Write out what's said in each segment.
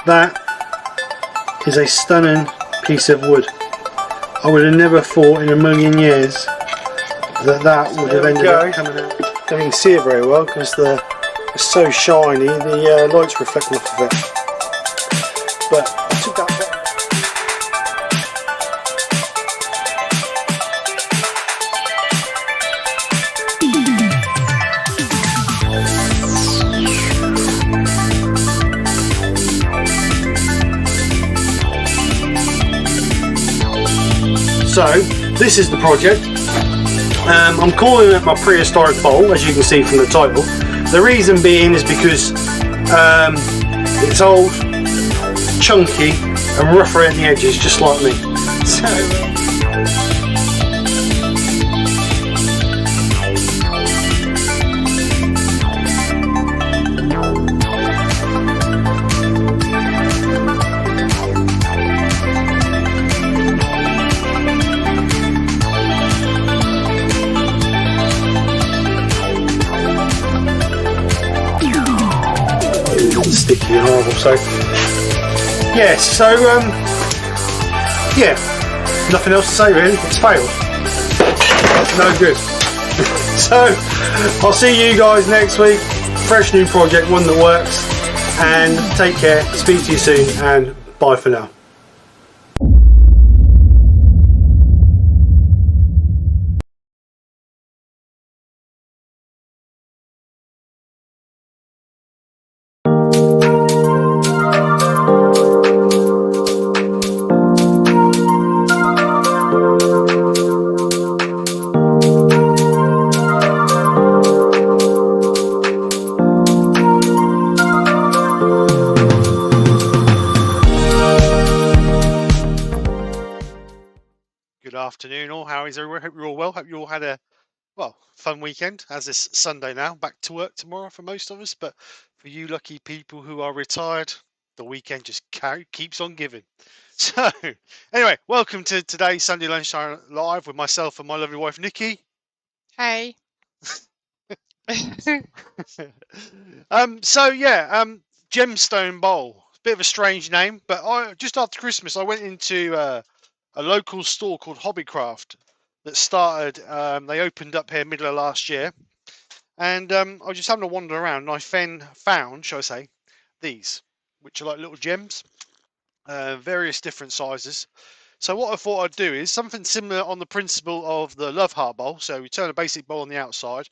That is a stunning piece of wood. I would have never thought in a million years that that would have ended up coming out. Don't even see it very well because it's so shiny, the light's reflecting off of it. But I took that bit. So this is the project. I'm calling it my prehistoric bowl, as you can see from the title. The reason being is because it's old, chunky and rough around the edges, just like me. So sticky and horrible. So yes, so yeah, nothing else to say really. It's failed. No good. So I'll see you guys next week. Fresh new project, one that works. And take care. Speak to you soon, and bye for now. Good afternoon all, how is everyone? Hope you're all well. Hope you all had a fun weekend, as this Sunday now, back to work tomorrow for most of us, but for you lucky people who are retired, the weekend just keeps on giving. So anyway, welcome to today's Sunday Lunchtime Live with myself and my lovely wife Nikki. Hey. Gemstone bowl, bit of a strange name, but just after Christmas I went into a local store called Hobbycraft that started, they opened up here middle of last year, and I was just having a wander around and I found, shall I say, these, which are like little gems, various different sizes. So what I thought I'd do is something similar on the principle of the love heart bowl. So we turn a basic bowl on the outside,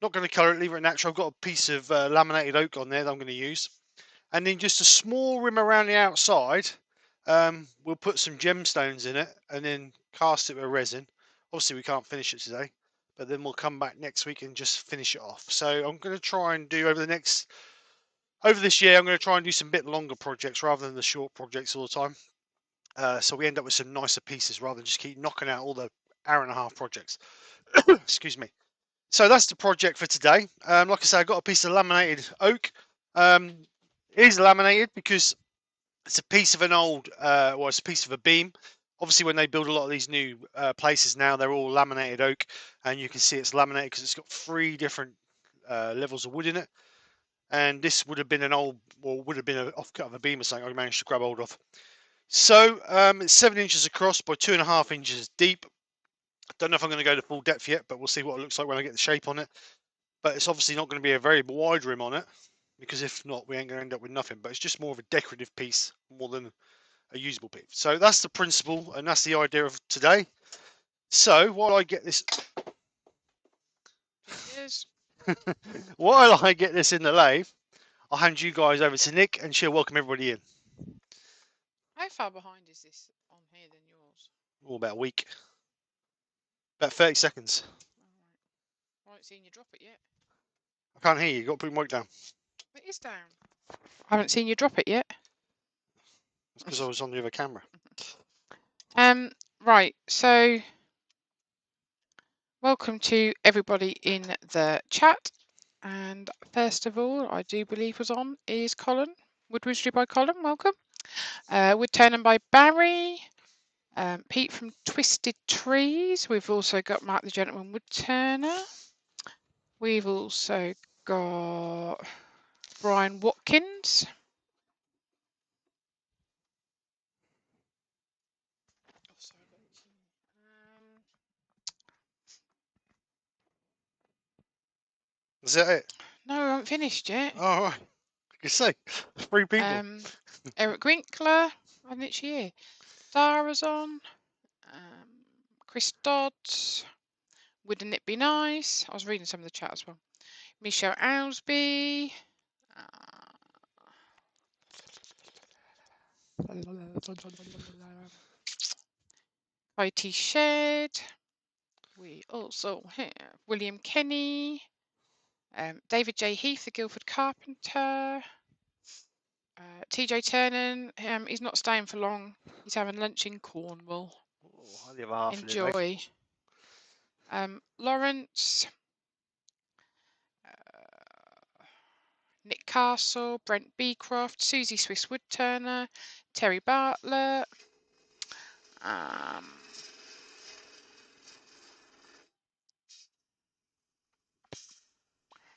not going to colour it, leave it natural. I've got a piece of laminated oak on there that I'm going to use, and then just a small rim around the outside. We'll put some gemstones in it and then cast it with resin. Obviously we can't finish it today, but then we'll come back next week and just finish it off. So I'm going to try and do over this year, I'm going to try and do some bit longer projects rather than the short projects all the time. So we end up with some nicer pieces rather than just keep knocking out all the hour-and-a-half projects. Excuse me. So that's the project for today. Like I say, I've got a piece of laminated oak. It is laminated because it's a piece of an old, it's a piece of a beam. Obviously, when they build a lot of these new places now, they're all laminated oak, and you can see it's laminated because it's got 3 different levels of wood in it. And this would have been an old, or would have been an offcut of a beam or something I managed to grab hold of. So it's 7 inches across by 2.5 inches deep. Don't know if I'm going to go to full depth yet, but we'll see what it looks like when I get the shape on it. But it's obviously not going to be a very wide rim on it. because if not, we ain't going to end up with nothing. But it's just more of a decorative piece more than a usable piece. So that's the principle, and that's the idea of today. So while I get this, Cheers. while I get this in the lathe, I'll hand you guys over to Nick, and she'll welcome everybody in. How far behind is this on here than yours? All about a week, about 30 seconds. Alright. I haven't seen you drop it yet. I can't hear you. Got to put your mic down. It is down. I haven't seen you drop it yet. It's because I was on the other camera. Right, so welcome to everybody in the chat. And first of all, I do believe was on is Colin. Woodwizardry by Colin, welcome. Woodturning by Barry. Pete from Twisted Trees. We've also got Mark the Gentleman Woodturner. We've also got Brian Watkins. Is that it? No, I haven't finished yet. Oh, right. I can say 3 people. Eric Winkler, I think it's here. Dara's on. Chris Dodds. Wouldn't it be nice? I was reading some of the chat as well. Michelle Owsby. IT Shed. We also have William Kenny. David J. Heath, the Guildford Carpenter. TJ Turner. He's not staying for long. He's having lunch in Cornwall. Oh, I live half Enjoy. Lawrence. Nick Castle, Brent Beecroft, Susie Swiss Woodturner, Terry Bartlett,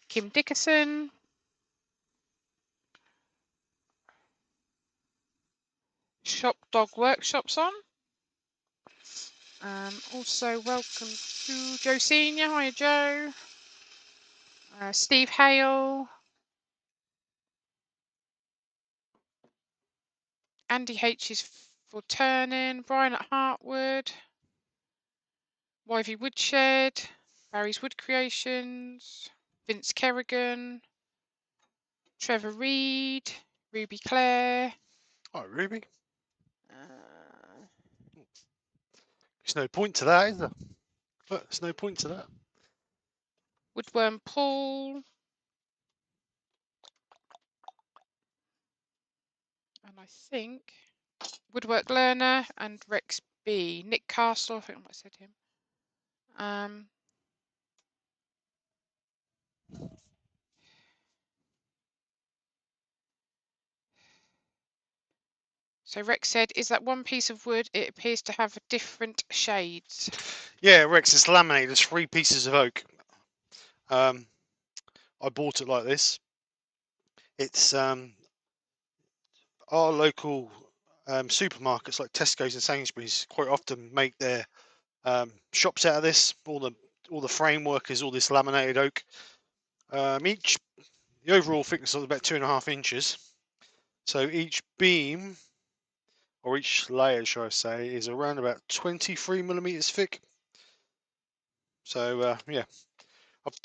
Kim Dickerson, Shop Dog Workshops on. Also welcome to Joe Senior. Hiya Joe. Steve Hale. Andy H is for turning. Brian at Hartwood. Wivey Woodshed. Barry's Wood Creations. Vince Kerrigan. Trevor Reed. Ruby Clare. Oh, Ruby. There's no point to that, is there? But there's no point to that. Woodworm Paul. And I think Woodwork Learner and Rex B. Nick Castle, I think I might have said him. So Rex said, is that one piece of wood? It appears to have different shades. Yeah, Rex, it's laminated. There's 3 pieces of oak. I bought it like this. It's our local supermarkets like Tesco's and Sainsbury's quite often make their shops out of this. All the framework is all this laminated oak. The overall thickness is about 2.5 inches. So each beam, or each layer, shall I say, is around about 23 millimeters thick. So yeah,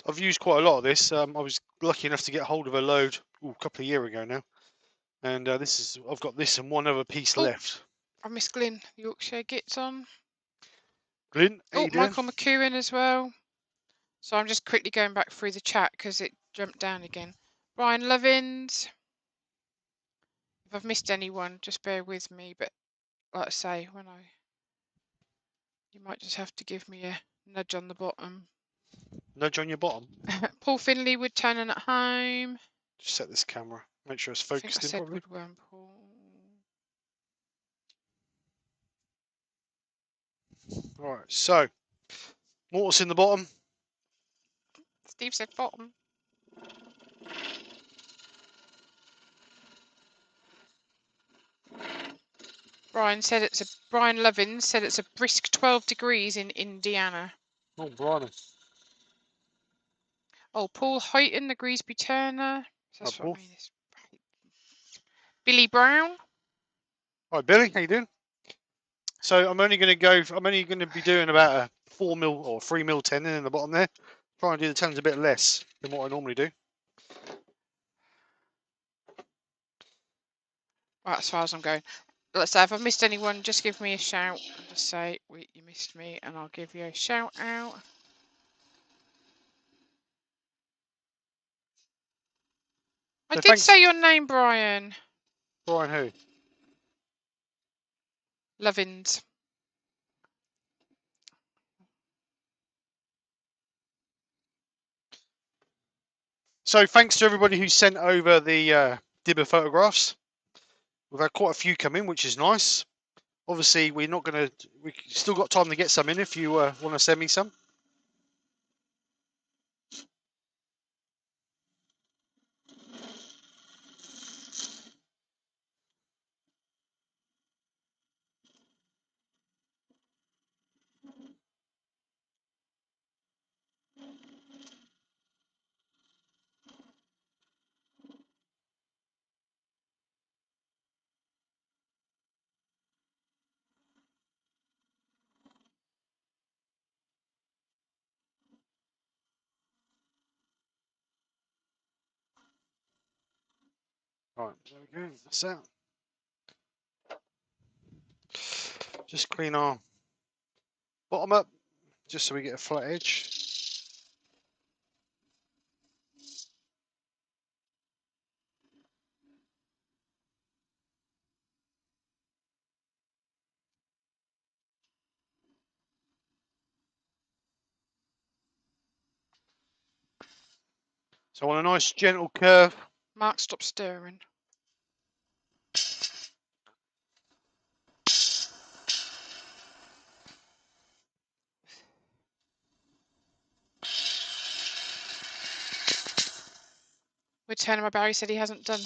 I've used quite a lot of this. I was lucky enough to get hold of a load a couple of years ago now, and I've got this and one other piece left. I miss Glyn, Yorkshire gets on. Glyn, how you doing? Michael McEwen as well. So I'm just quickly going back through the chat because it jumped down again. Brian Lovins. If I've missed anyone, just bear with me. But like I say, you might just have to give me a nudge on the bottom. Nudge on your bottom. Paul Finley, Woodturning at Home. Just set this camera. Make sure it's focused in properly. Woodworm Paul. All right, so what's in the bottom? Steve said bottom. Brian Lovins said it's a brisk 12 degrees in Indiana. Oh, blimey. Oh, Paul Huyton, the Greasby Turner. So that's Hi, what Paul. I mean. It's Billy Brown. Hi, Billy. How you doing? So I'm only going to be doing about a 4mm or 3mm tenon in the bottom there. Try and do the tenons a bit less than what I normally do. Right, as far as I'm going. Let's say if I've missed anyone, just give me a shout and just say you missed me, and I'll give you a shout out. I So did thanks, say your name, Brian. Brian. Who? Lovins. So thanks to everybody who sent over the dibber photographs. We've had quite a few come in, which is nice. Obviously, we're not going to. We still got time to get some in if you want to send me some. Right, there we go. That's that. Just clean our bottom up, just so we get a flat edge. So on a nice gentle curve. Mark, stop stirring. Woodturning by Barry said he hasn't done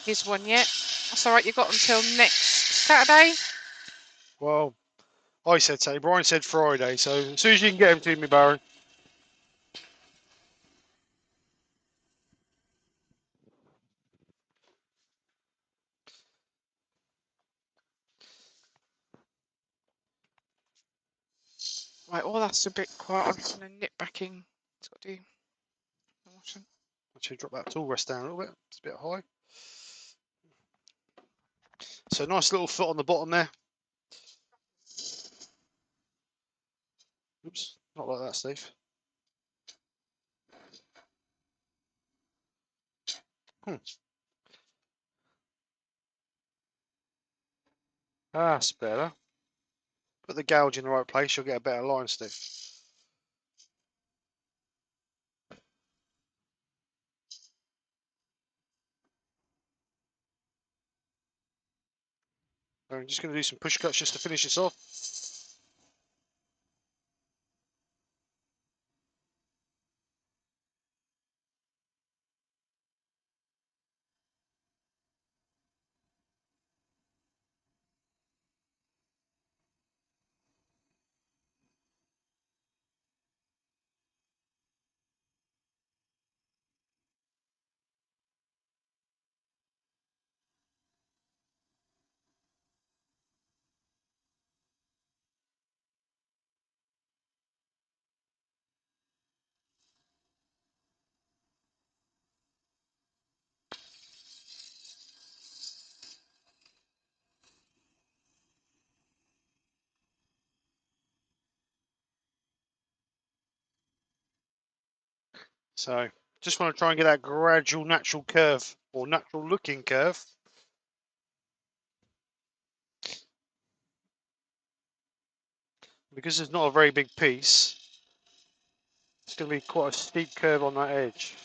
his one yet. That's all right. You've got until next Saturday. Well, I said Saturday. Brian said Friday. So as soon as you can get him to me, Barry. Right, well that's a bit quiet. I'm just going to nip back in. It's got to do. Actually, drop that tool rest down a little bit. It's a bit high. So nice little foot on the bottom there. Oops, not like that, Steve. That's better. Put the gouge in the right place, you'll get a better line, Steve. I'm just going to do some push cuts just to finish this off. So just want to try and get that gradual natural curve, or natural looking curve. Because it's not a very big piece, it's going to be quite a steep curve on that edge.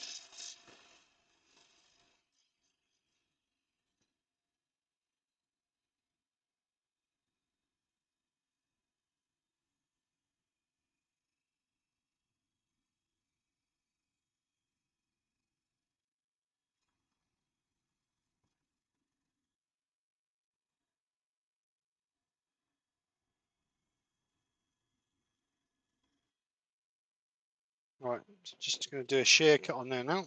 Right, so just going to do a shear cut on there now.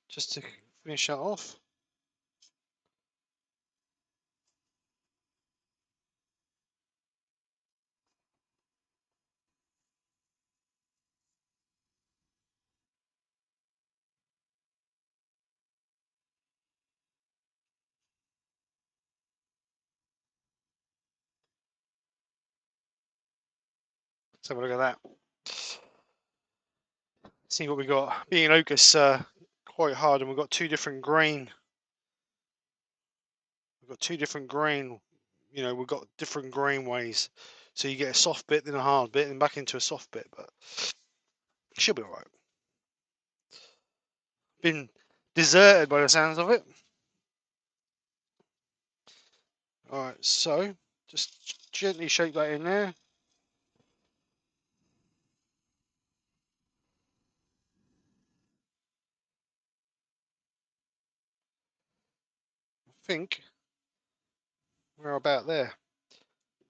just to finish that off. Let's have a look at that. See what we got. Being oak is quite hard, and we've got two different grain. We've got two different grain. You know, we've got different grain ways. So you get a soft bit, then a hard bit, and back into a soft bit. But it should be all right. Been deserted by the sounds of it. All right, so just gently shake that in there. I think we're about there.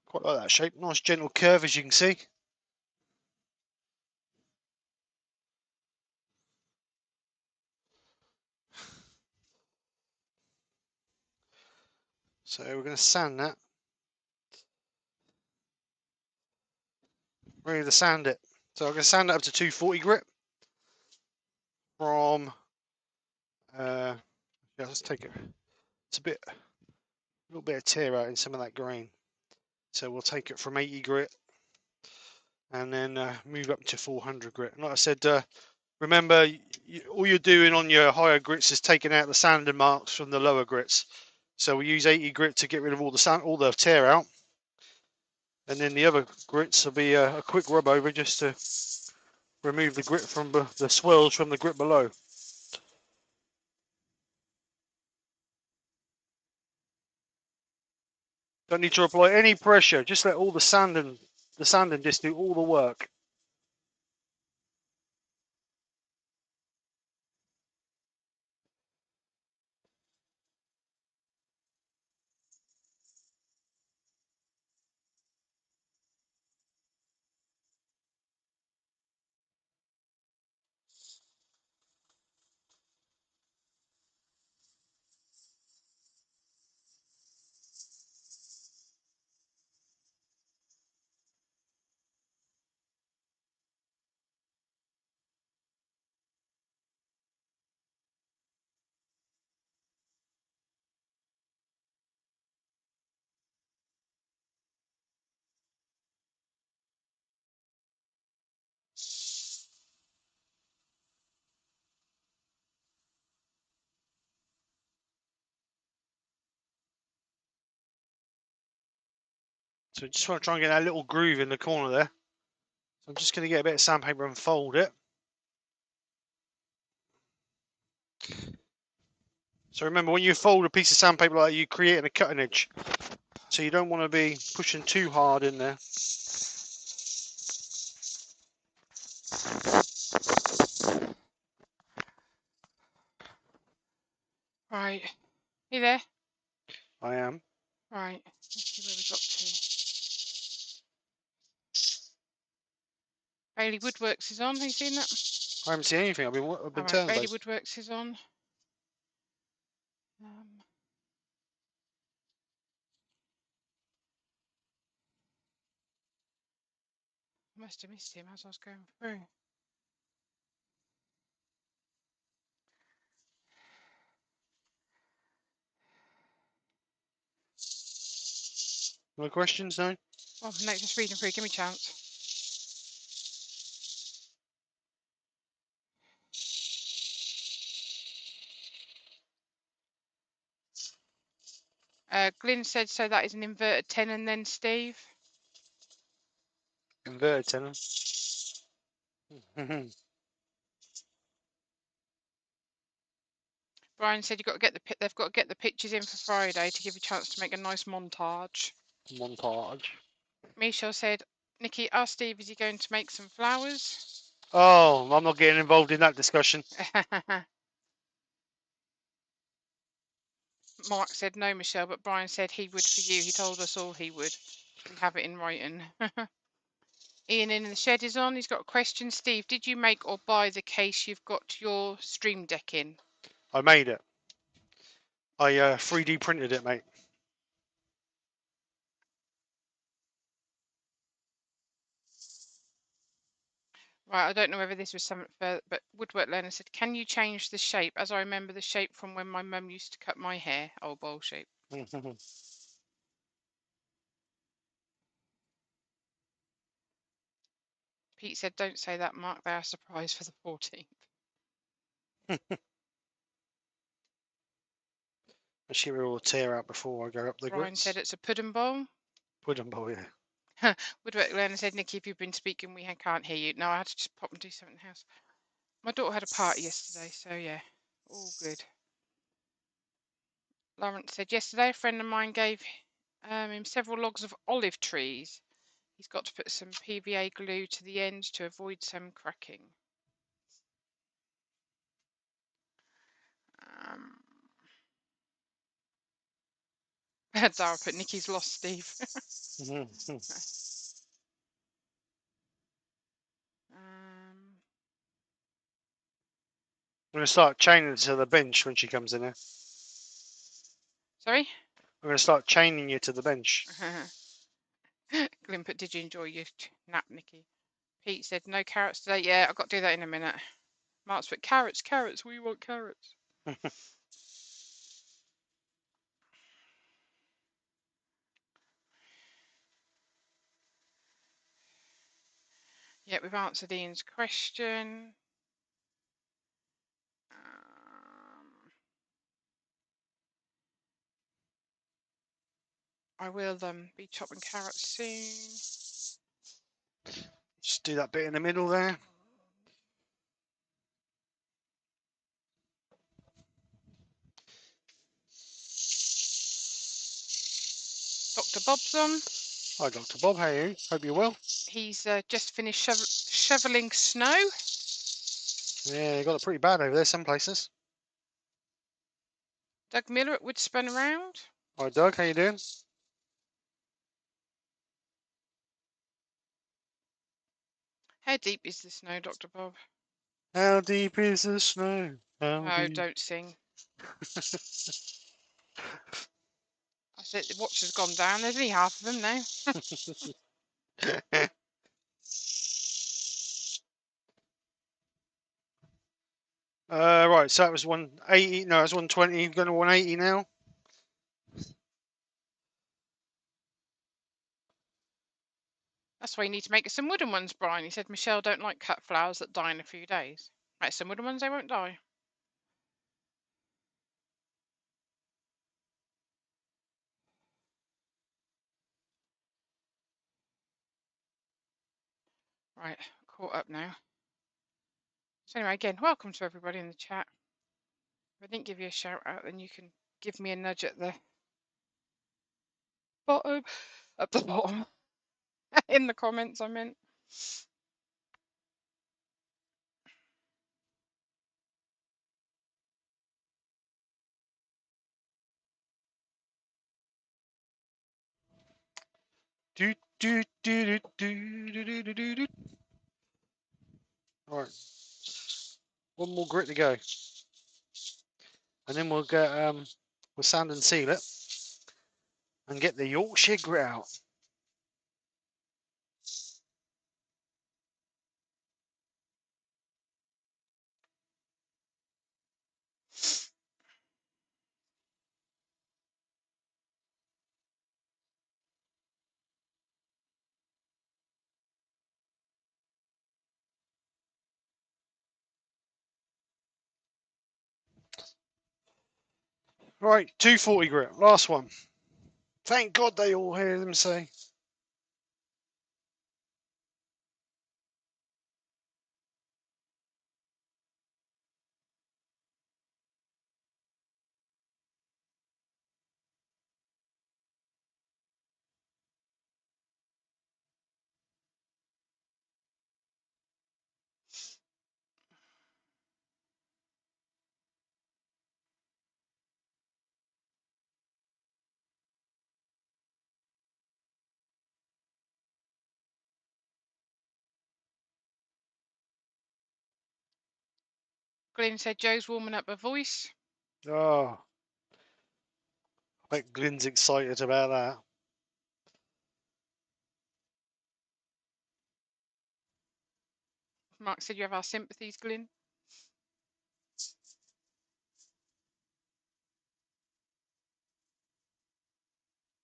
Quite like that shape. Nice gentle curve, as you can see. So we're going to sand that. Ready to sand it. So I'm going to sand it up to 240 grit from. Yeah, let's take it. It's a little bit of tear out in some of that grain. So we'll take it from 80 grit and then move up to 400 grit. And like I said, remember, all you're doing on your higher grits is taking out the sanding marks from the lower grits. So we use 80 grit to get rid of all the tear out, and then the other grits will be a quick rub over just to remove the grit from the swirls from the grit below. Don't need to apply any pressure. Just let all the sanding just do all the work. So just want to try and get that little groove in the corner there. So I'm just going to get a bit of sandpaper and fold it. So remember, when you fold a piece of sandpaper like that, you're creating a cutting edge. So you don't want to be pushing too hard in there. Right. You there? I am. Right. Let's see where we got to. Bailey Woodworks is on. Have you seen that? I haven't seen anything. I've been Alright, turn Bailey based. Woodworks is on. I must have missed him as I was going through. No questions, no? Oh, no, just reading through. Give me a chance. Glyn said, so that is an inverted tenon then, Steve? Inverted tenon. Brian said they've got to get the pictures in for Friday to give you a chance to make a nice montage. Montage. Michelle said, Nikki, ask Steve, is he going to make some flowers? Oh, I'm not getting involved in that discussion. Mark said, no, Michelle, but Brian said he would for you. He told us all he would. We have it in writing. Ian in the shed is on. He's got a question. Steve, did you make or buy the case you've got your stream deck in? I made it. I 3D printed it, mate. Right, I don't know whether this was something further, but Woodwork Learner said, can you change the shape as I remember the shape from when my mum used to cut my hair? Oh, bowl shape. Pete said, don't say that, Mark. They are surprised for the 14th. She will tear out before I go up the Brian grits. said it's a pudding bowl. Pudding bowl, yeah. Woodwork Learner said, Nikki, if you've been speaking, we can't hear you. No, I had to just pop and do something else. My daughter had a party yesterday, so yeah, all good. Lawrence said, yesterday a friend of mine gave him several logs of olive trees. He's got to put some PVA glue to the end to avoid some cracking. Dara put Nikki's lost Steve. I'm going to start chaining her to the bench when she comes in here. Sorry? I'm going to start chaining you to the bench. Glenn put, did you enjoy your nap, Nikki? Pete said, no carrots today. Yeah, I've got to do that in a minute. Mark's put, carrots, we want carrots. Yeah, we've answered Ian's question. I will be chopping carrots soon. Just do that bit in the middle there. Dr. Bob's on. Hi, Dr. Bob. How are you? Hope you're well. He's just finished shoveling snow. Yeah, got it pretty bad over there, some places. Doug Miller at Woodspun Around. Hi, Doug. How you doing? How deep is the snow, Dr. Bob? How deep is the snow? No, don't sing. I said the watch has gone down. There's only half of them now. Right, so that was 180. No, it's 120. Going to 180 now. That's why you need to make some wooden ones, Brian. He said Michelle don't like cut flowers that die in a few days. Make some wooden ones, they won't die. Right, caught up now. So anyway, again, welcome to everybody in the chat. If I didn't give you a shout out, then you can give me a nudge at the bottom, at the bottom, in the comments, I meant. Do, do, do, do, do, do, do, do, do. All right, one more grit to go, and then we'll get we'll sand and seal it, and get the Yorkshire grit out. Right, 240 grit, last one. Thank God they all hear them say. Glenn said Joe's warming up her voice. Oh, I bet Glyn's excited about that. Mark said you have our sympathies, Glyn.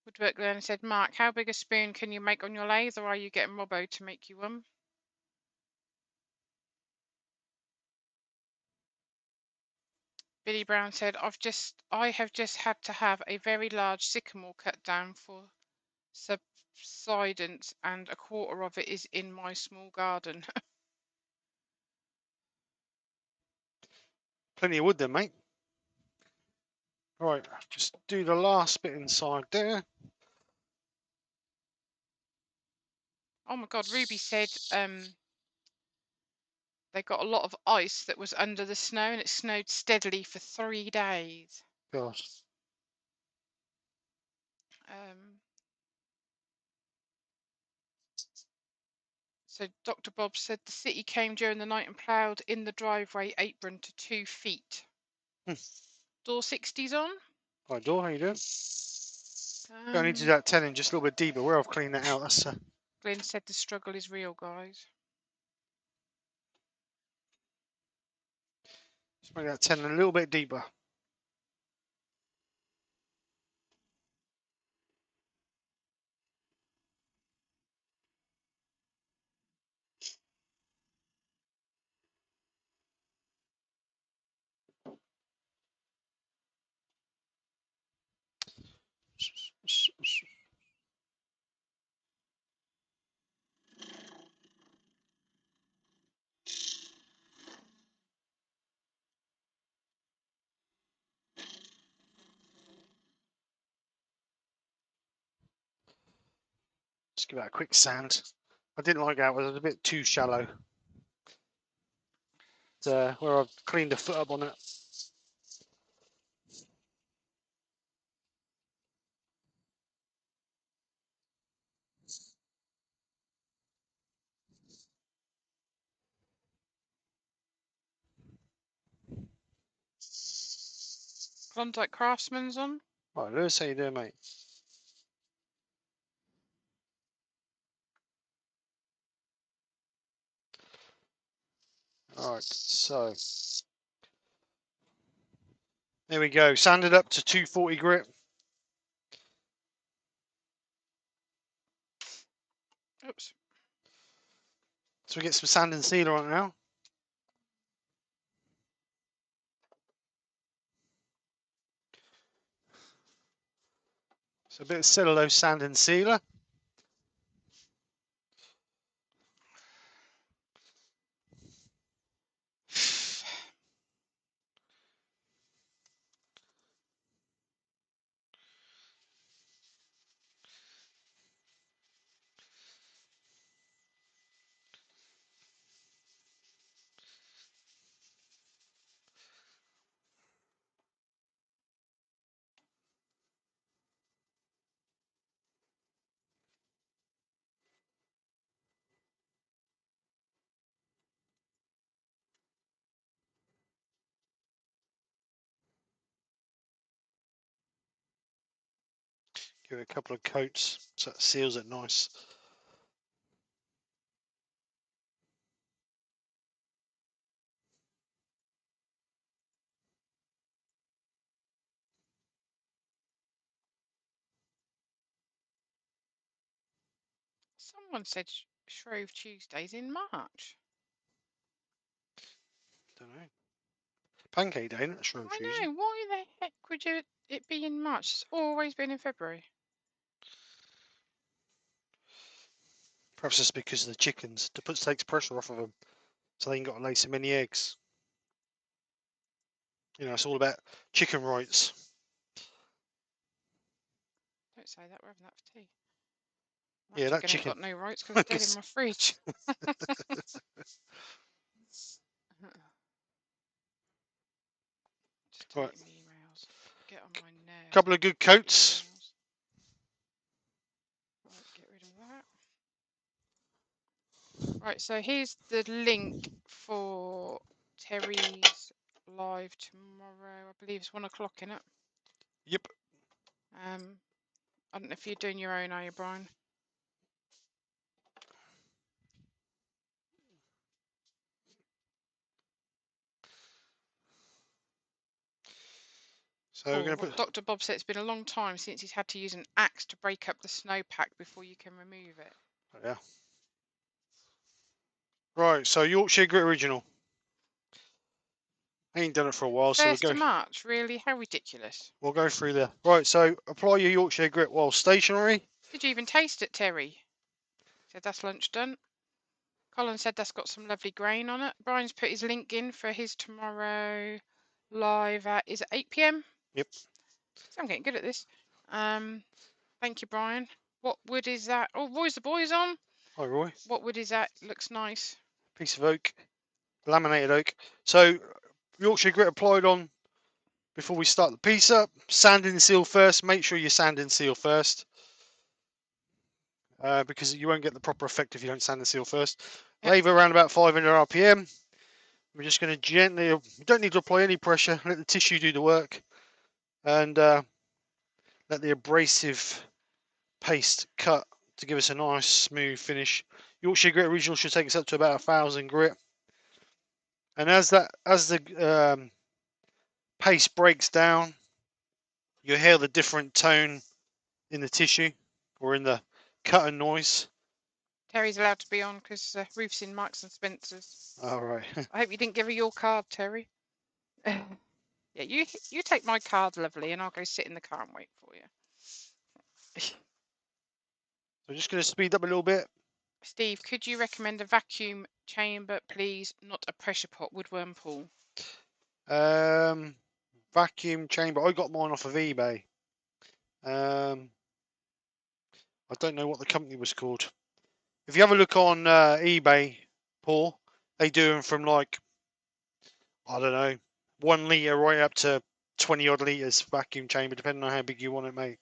Woodwork Glen said, Mark, how big a spoon can you make on your lathe, or are you getting Robbo to make you one? Billy Brown said, I have just had to have a very large sycamore cut down for subsidence, and a quarter of it is in my small garden. Plenty of wood then, mate. Right, just do the last bit inside there. Oh my God, Ruby said they got a lot of ice that was under the snow, and it snowed steadily for 3 days. God. So Dr. Bob said the city came during the night and ploughed in the driveway apron to 2 feet. Door 60's on. Hi, Dor, how you doing? I need to do that telling just a little bit deeper. Where I've cleaned that out. That's Glenn said the struggle is real, guys. just make that telling a little bit deeper. Just give that a quick sand. I didn't like that. It was a bit too shallow. Where I've cleaned the foot up on it. Klondike Craftsman's on. Right, Lewis, how you doing, mate? Alright, so there we go. Sanded up to 240 grit. Oops. So we get some sand and sealer on it now. So a bit of cellulose sand and sealer. Give it a couple of coats so it seals it nice. Someone said Shrove Tuesday's in March. Don't know. Pancake day, not Shrove Tuesday. I know. Why the heck would it be in March? It's always been in February. Perhaps it's because of the chickens. Takes pressure off of them, so they ain't got to lay so many eggs. You know, it's all about chicken rights. Don't say that. We're having that for tea. Yeah, that chicken ain't got no rights because it's dead in my fridge. Just delete my emails. Get on my nerves. Couple of good coats. Right, get rid of that. Right, so here's the link for Terry's live tomorrow. I believe it's 1 o'clock, innit? Yep. I don't know if you're doing your own, are you, Brian? So we're going to put. Dr. Bob said it's been a long time since he's had to use an axe to break up the snowpack before you can remove it. Yeah. Right. So Yorkshire Grit Original. I ain't done it for a while, so 1st of March, really? How ridiculous. we'll go through there. Right. So apply your Yorkshire Grit while stationary. Did you even taste it, Terry? Said that's lunch done. Colin said that's got some lovely grain on it. Brian's put his link in for his tomorrow live at, is it 8 p.m? Yep. So I'm getting good at this. Thank you, Brian. What wood is that? Oh, Roy's the boys on. Hi, Roy. What wood is that? Looks nice. Piece of oak, laminated oak. So Yorkshire Grit applied on before we start the piece up. Sand and seal first. Make sure you sand and seal first. Because you won't get the proper effect if you don't sand and seal first. Yep. Leave around about 500 RPM. We're just going to gently, you don't need to apply any pressure, let the tissue do the work, and let the abrasive paste cut to give us a nice smooth finish. Yorkshire Grit Original should take us up to about 1,000 grit. And as the paste breaks down, you'll hear the different tone in the tissue or in the cut and noise. Terry's allowed to be on because Ruth's in Marks and Spencer's. All right. I hope you didn't give her your card, Terry. Yeah, you take my card, lovely, and I'll go sit in the car and wait for you. So I'm just going to speed up a little bit. Steve, could you recommend a vacuum chamber, please? Not a pressure pot, woodworm pool. Vacuum chamber. I got mine off of eBay. I don't know what the company was called. If you have a look on eBay, Paul, they do them from like, I don't know, 1 litre right up to 20 odd litres vacuum chamber, depending on how big you want it, mate.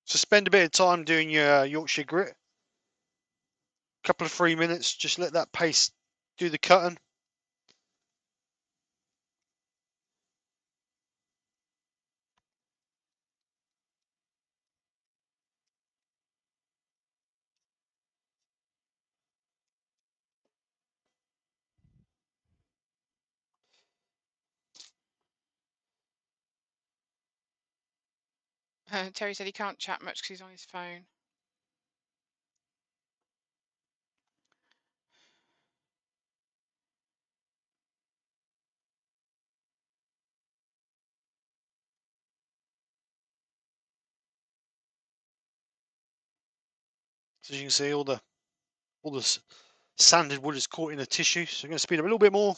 So spend a bit of time doing your Yorkshire Grit. A couple of 3 minutes, just let that paste do the cutting. Terry said he can't chat much because he's on his phone. So as you can see, all the sanded wood is caught in the tissue. So I'm going to speed up a little bit more.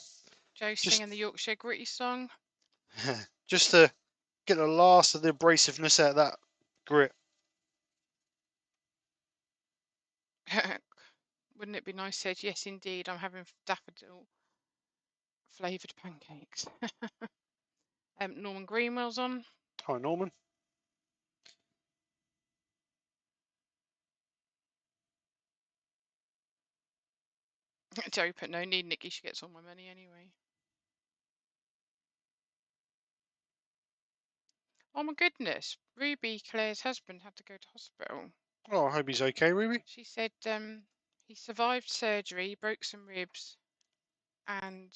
Joe singing the Yorkshire Gritty song. Just to get the last of the abrasiveness out of that grit. Wouldn't it be nice? Said yes, indeed. I'm having daffodil flavoured pancakes. Norman Greenwell's on. Hi, Norman. Terry put no need, Nikki. She gets all my money anyway. Oh my goodness. Ruby, Claire's husband, had to go to hospital. Oh, I hope he's okay, Ruby. She said he survived surgery, broke some ribs, and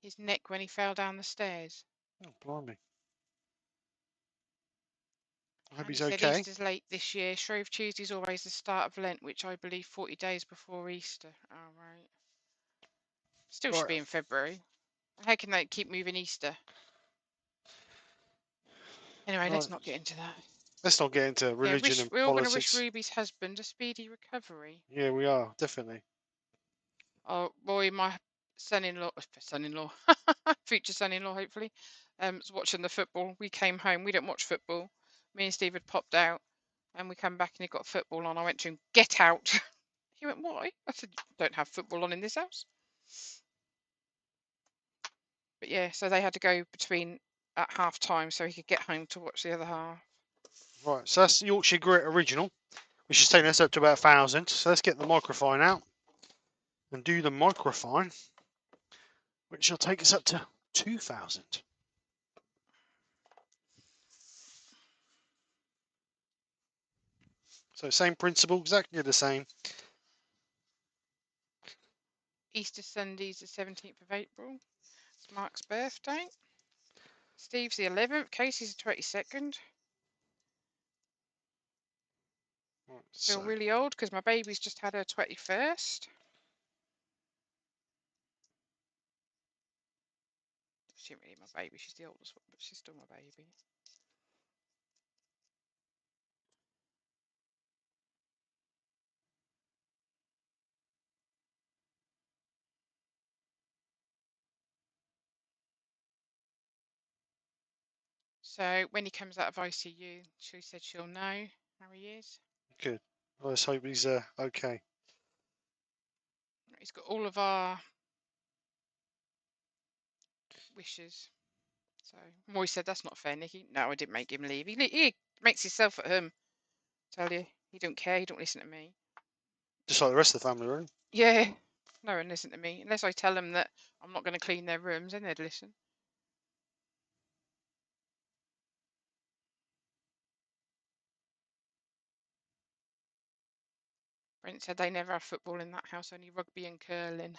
his neck when he fell down the stairs. Oh, blimey. I hope And he's he said okay. Easter's late this year. Shrove Tuesday's always the start of Lent, which I believe 40 days before Easter. Oh, right. Still should be in February. How can they keep moving Easter? Anyway, let's not get into that. Let's not get into religion and we're all going to wish politics. Ruby's husband a speedy recovery. Yeah, we are, definitely. Oh, Roy, my son-in-law, future son-in-law, hopefully, was watching the football. We came home. We don't watch football. Me and Steve had popped out, and we come back and he got football on. I went to him, get out. He went, why? I said, don't have football on in this house. But yeah, so they had to go between at half time so he could get home to watch the other half. Right, so that's the Yorkshire Grit original, which is taking us up to about 1,000. So let's get the microfine out and do the microfine, which will take us up to 2,000. So same principle, exactly the same. Easter Sunday's the 17th of April. It's Mark's birthday. Steve's the 11th. Casey's the 22nd. Right, Feel so really old because my baby's just had her 21st. She ain't really my baby. She's the oldest one, but she's still my baby. So when he comes out of ICU, she said she'll know how he is. good. Let's hope he's okay. He's got all of our wishes. So Moy said, that's not fair, Nikki. No, I didn't make him leave. He makes himself at home. Tell you, he don't care. He don't listen to me. Just like the rest of the family, really. Yeah, no one listen to me unless I tell them that I'm not going to clean their rooms, then they'd listen. Brent said they never have football in that house, only rugby and curling.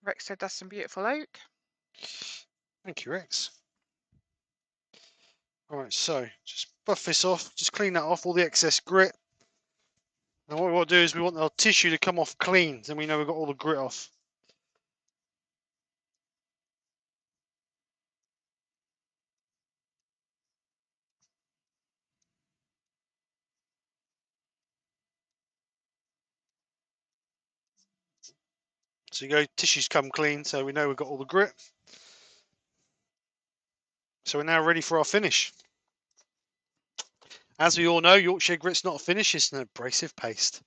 Rex said that's some beautiful oak. Thank you, Rex. Alright, so just buff this off, just clean that off, all the excess grit. And what we want to do is we want our tissue to come off clean, then we know we've got all the grit off. So you go, tissues come clean, so we know we've got all the grit. So we're now ready for our finish. As we all know, Yorkshire Grit's not a finish, it's an abrasive paste.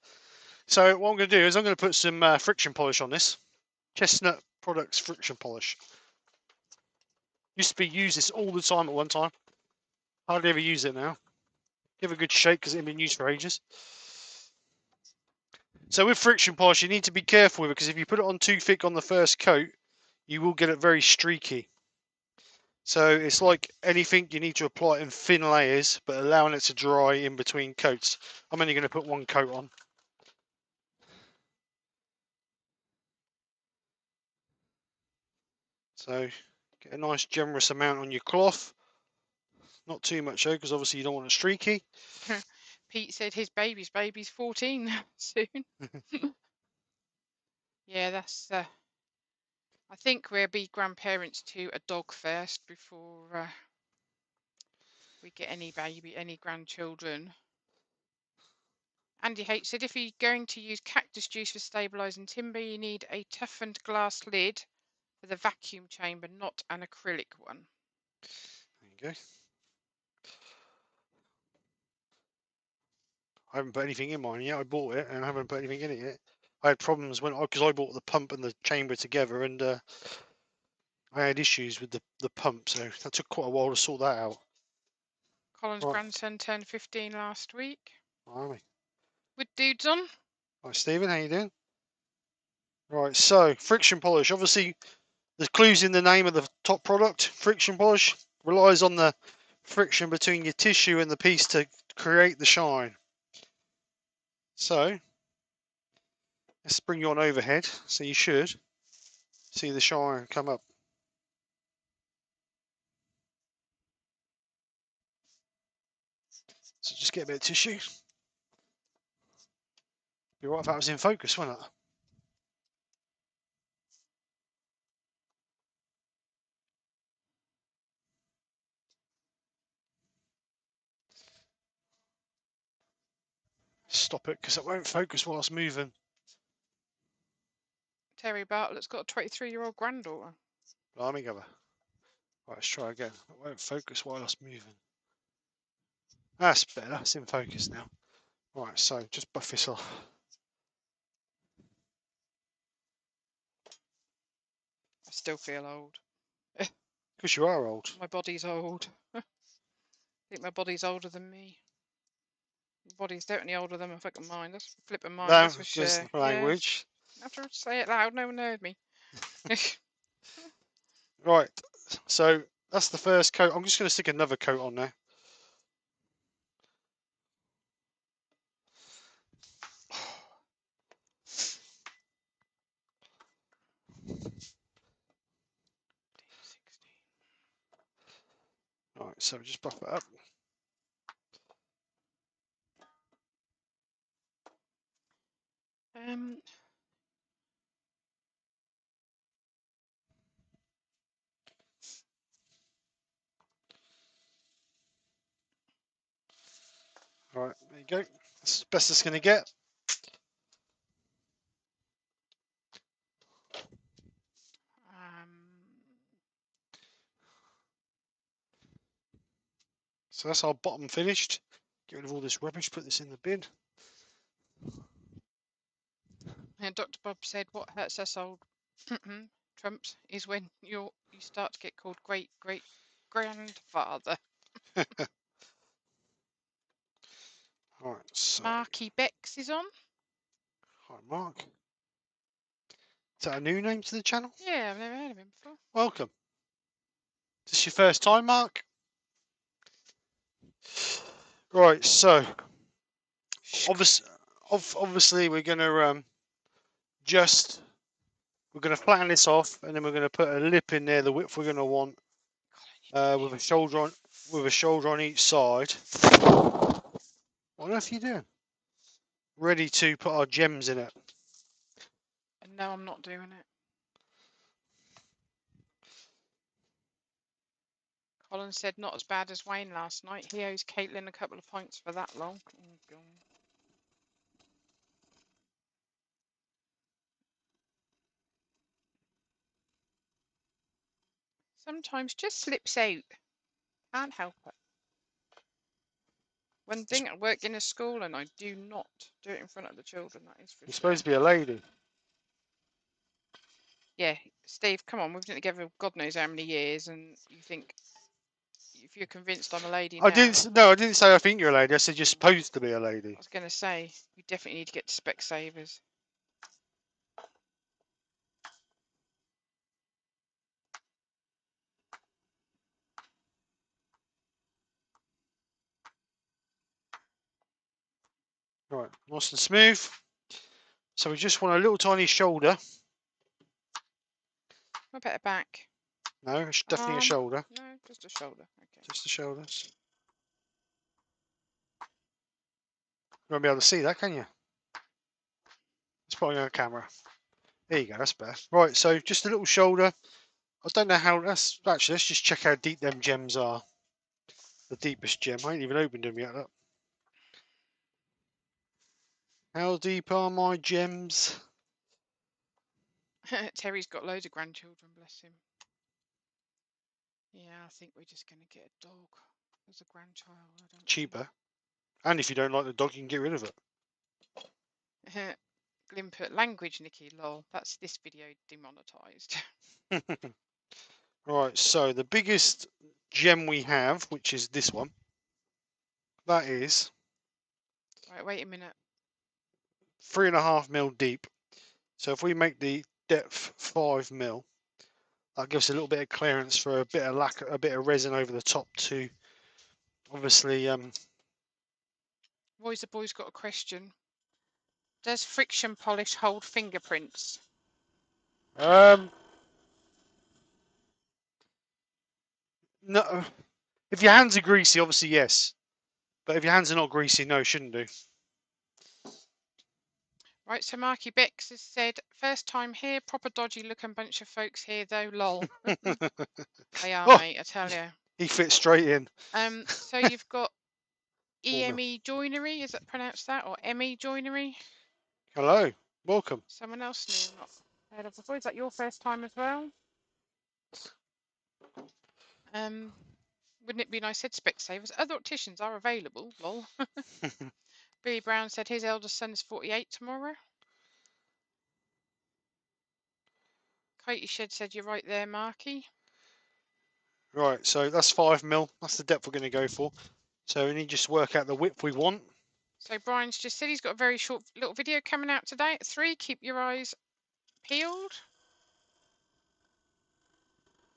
So what I'm going to do is I'm going to put some friction polish on this. Chestnut Products friction polish. Used to be used this all the time at one time. Hardly ever use it now. Give it a good shake because it's been used for ages. So with friction polish, you need to be careful with it because if you put it on too thick on the first coat, you will get it very streaky. So it's like anything, you need to apply it in thin layers, but allowing it to dry in between coats. I'm only going to put one coat on. So get a nice generous amount on your cloth. Not too much though, because obviously you don't want it streaky. Pete said his baby's 14 soon. Yeah, that's. I think we'll be grandparents to a dog first before we get any grandchildren. Andy H said if you're going to use cactus juice for stabilising timber, you need a toughened glass lid with a vacuum chamber, not an acrylic one. There you go. I haven't put anything in mine yet. I bought it and I haven't put anything in it yet. I had problems because I bought the pump and the chamber together, and I had issues with the pump, so that took quite a while to sort that out. Colin's Right. grandson turned 15 last week. Blimey. With dudes on. Right, Stephen, how you doing? Right, so friction polish. Obviously, the clue's in the name of the top product. Friction polish relies on the friction between your tissue and the piece to create the shine. So let's bring you on overhead, so you should see the shine come up. So just get a bit of tissue. Be right if that was in focus, wouldn't it? Stop it, because it won't focus whilst moving. Terry Bartlett's got a 23-year-old granddaughter. Blimey, cover. Right, let's try again. It won't focus whilst moving. That's better. It's in focus now. Right, so just buff this off. still feel old. Because you are old. My body's old. I think my body's older than me. My body's definitely older than my fucking mind. That's flipping mind, that's for Just sure. language. I have to say it loud, no one heard me. Right, so that's the first coat. I'm just going to stick another coat on there. Right, so just buff it up. Right, there you go. That's the best it's going to get. So that's our bottom finished. Get rid of all this rubbish, put this in the bin. And Dr. Bob said what hurts us old Trumps is when you start to get called great grandfather. Alright, so Marky Bex is on. hi Mark. Is that a new name to the channel? Yeah, I've never heard of him before. Welcome. Is this your first time, Mark? Right, so obviously we're going to we're going to flatten this off, and then we're going to put a lip in there, the width we're going to want, with a shoulder on each side. What on earth are you doing? Ready to put our gems in it. And no, I'm not doing it. Colin said not as bad as Wayne last night. He owes Caitlin a couple of points for that long. Oh, God. Sometimes just slips out. Can't help it. One thing, I work in a school and I do not do it in front of the children, that is for You're sure. supposed to be a lady. Yeah, Steve, come on, we've been together God knows how many years, and you think if you're convinced I'm a lady now. I didn't say I think you're a lady. I said you're supposed to be a lady. I was going to say, you definitely need to get to Specsavers. Right, nice and smooth. So we just want a little tiny shoulder. I better back. No, it's definitely a shoulder. No, just a shoulder. Okay. Just the shoulders. You won't be able to see that, can you? It's probably on camera. There you go, that's better. Right, so just a little shoulder. I don't know how, actually, let's just check how deep them gems are. The deepest gem. I ain't even opened them yet, look. How deep are my gems? Terry's got loads of grandchildren, bless him. Yeah, I think we're just going to get a dog as a grandchild. I don't Cheaper. And if you don't like the dog, you can get rid of it. Glyn put language, Nikki, lol. That's this video demonetised. Right, so the biggest gem we have, which is this one, that is Right, wait a minute. 3.5 mil deep. So if we make the depth 5 mil, that gives a little bit of clearance for a bit of resin over the top to obviously Boys, the boy's got a question. Does friction polish hold fingerprints? no. If your hands are greasy, obviously yes. But if your hands are not greasy, no, shouldn't do. Right, so Marky Bex has said, first time here, proper dodgy looking bunch of folks here though, lol. They are, Oh, mate, I tell you. he fits straight in. So you've got EME Joinery, is that pronounced that? Or ME Joinery? Hello, welcome. Someone else new, not heard of before. Is that your first time as well? Wouldn't it be nice, said Specsavers? Other opticians are available, lol. Billy Brown said his eldest son is 48 tomorrow. Katie Shed said you're right there, Marky. Right, so that's 5mm. That's the depth we're going to go for. So we need to just work out the width we want. So Brian's just said he's got a very short little video coming out today at 3. Keep your eyes peeled.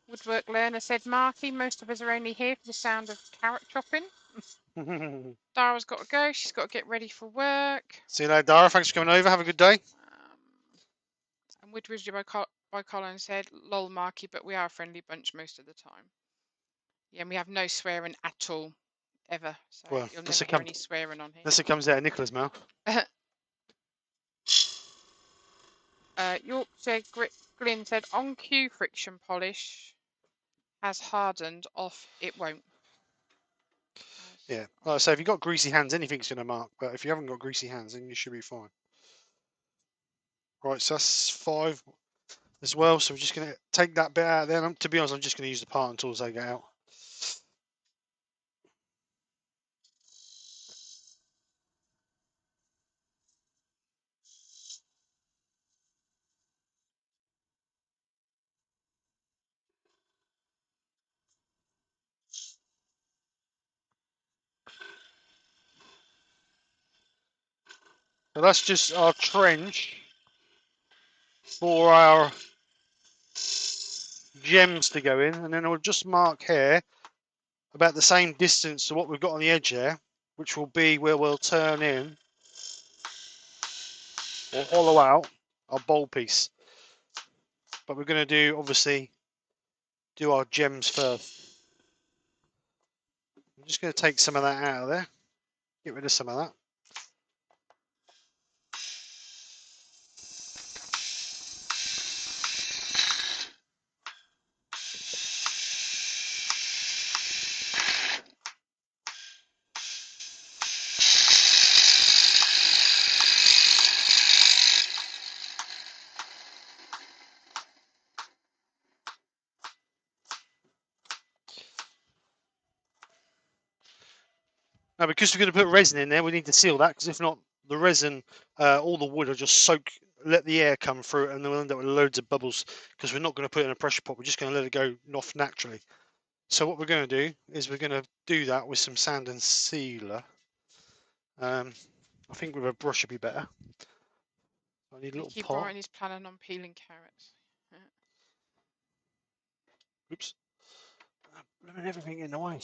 Woodwork Learner said, Marky, most of us are only here for the sound of carrot chopping. Dara's got to go. She's got to get ready for work. See you later, Dara. Thanks for coming over. Have a good day. And Woodridge by Colin said, lol, Marky, but we are a friendly bunch most of the time. Yeah, and we have no swearing at all, ever. So Well, you'll never hear any swearing on here. Unless it comes out of Nicola's mouth. Yorkshire Glyn said, on cue friction polish has hardened off, it won't. Yeah, like I say, if you've got greasy hands, anything's going to mark. But if you haven't got greasy hands, then you should be fine. Right, so that's 5 as well. So we're just going to take that bit out there. To be honest, I'm just going to use the parting tools as I get out. So that's just our trench for our gems to go in, and then I'll just mark here about the same distance to what we've got on the edge there, which will be where we'll turn in or hollow out our bowl piece. But we're going to obviously do our gems first. I'm just going to take some of that out of there, get rid of some of that. Now, because we're going to put resin in there, we need to seal that, because if not, the resin, all the wood will just soak, let the air come through, and then we'll end up with loads of bubbles, because we're not going to put it in a pressure pot, we're just going to let it go off naturally. So what we're going to do is we're going to do that with some sand and sealer. I think with a brush would be better. I need a little pot. Brian is planning on peeling carrots. Yeah. Oops. Everything in the way.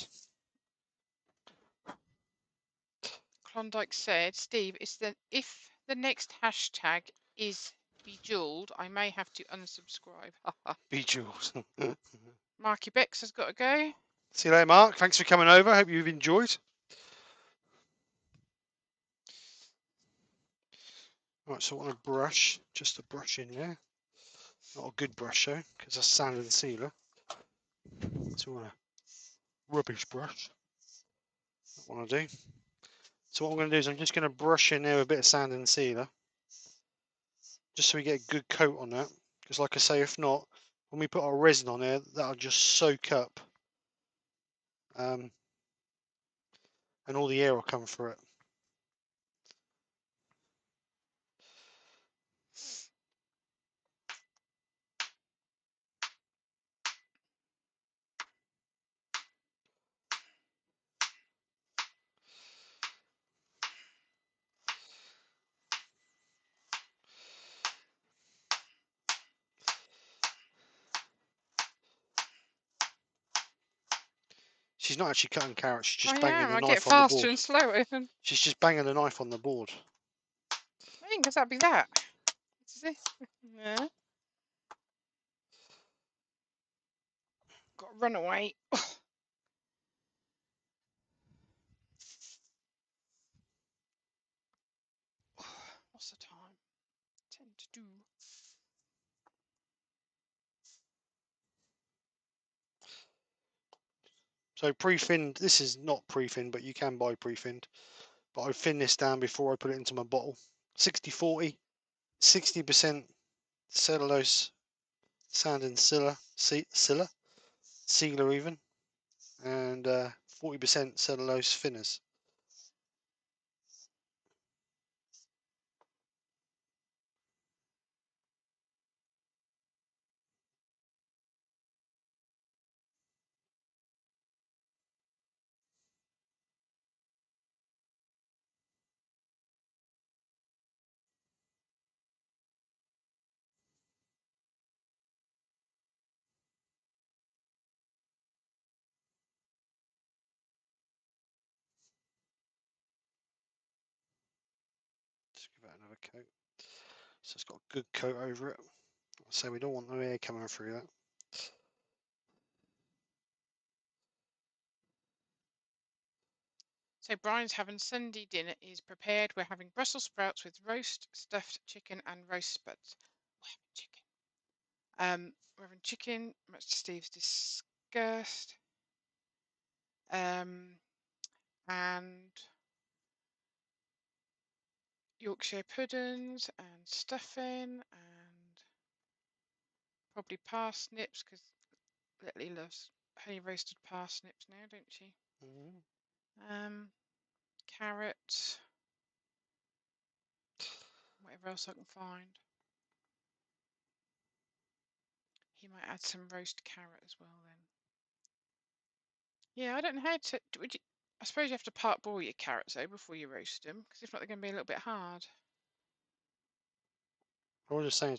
Klondike said, Steve, if the next hashtag is bejeweled, I may have to unsubscribe. Bejeweled. Marky Bex has got to go. See you later, Mark. Thanks for coming over. Hope you've enjoyed. Right, so I want a brush, just a brush in there. Not a good brush though, because that's sand and sealer. So I want a rubbish brush. That's what I want to do. So what I'm going to do is I'm just going to brush in there with a bit of sand and sealer, just so we get a good coat on that. Because like I say, if not, when we put our resin on there, that'll just soak up, and all the air will come through it. She's not actually cutting carrots, she's just banging the knife on the board. I get faster and slower. She's just banging the knife on the board. I think because that'd be that. Yeah. Got to run away. What's the time? 10 to 2. So pre-finned, this is not pre-finned, but you can buy pre-finned. But I thin this down before I put it into my bottle. 60-40, 60% cellulose, sand and sealer even, and 40% cellulose thinners. Just give that another coat. So it's got a good coat over it. So we don't want no air coming through that. So Brian's having Sunday dinner is prepared. We're having Brussels sprouts with roast, stuffed chicken and roast spuds. We're having chicken, much to Steve's disgust. And Yorkshire puddings and stuffing and probably parsnips because Lily loves honey roasted parsnips now, don't she? Carrots, whatever else I can find. He might add some roast carrot as well then. Yeah, I don't know how to. Would you? I suppose you have to part boil your carrots though before you roast them, because if not, they're going to be a little bit hard. I was just saying,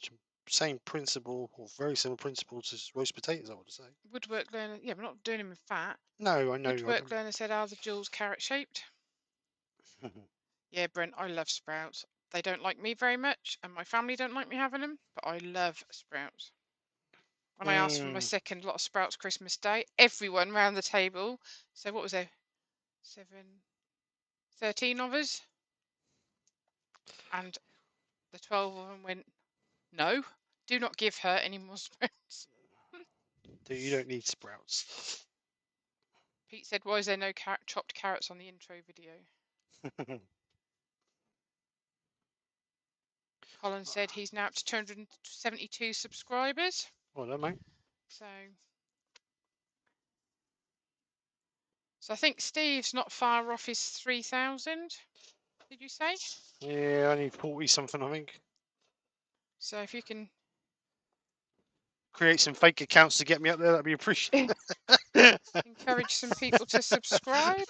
same principle or very similar principles as roast potatoes. I would say. Woodwork learner. Yeah, we're not doing them with fat. No, I know. Woodwork learner said, "Are the jewels carrot shaped?" Yeah, Brent, I love sprouts. They don't like me very much, and my family don't like me having them, but I love sprouts. When I asked for my second lot of sprouts Christmas Day, everyone round the table, so what was there? 13 of us, and the 12 of them went, no, do not give her any more sprouts. You don't need sprouts. Pete said, why is there no chopped carrots on the intro video? Colin said he's now up to 272 subscribers. Well done, mate. So I think Steve's not far off his 3,000. Did you say? Yeah, I need 40 something, I think. So if you can create some fake accounts to get me up there, that'd be appreciated. encourage some people to subscribe.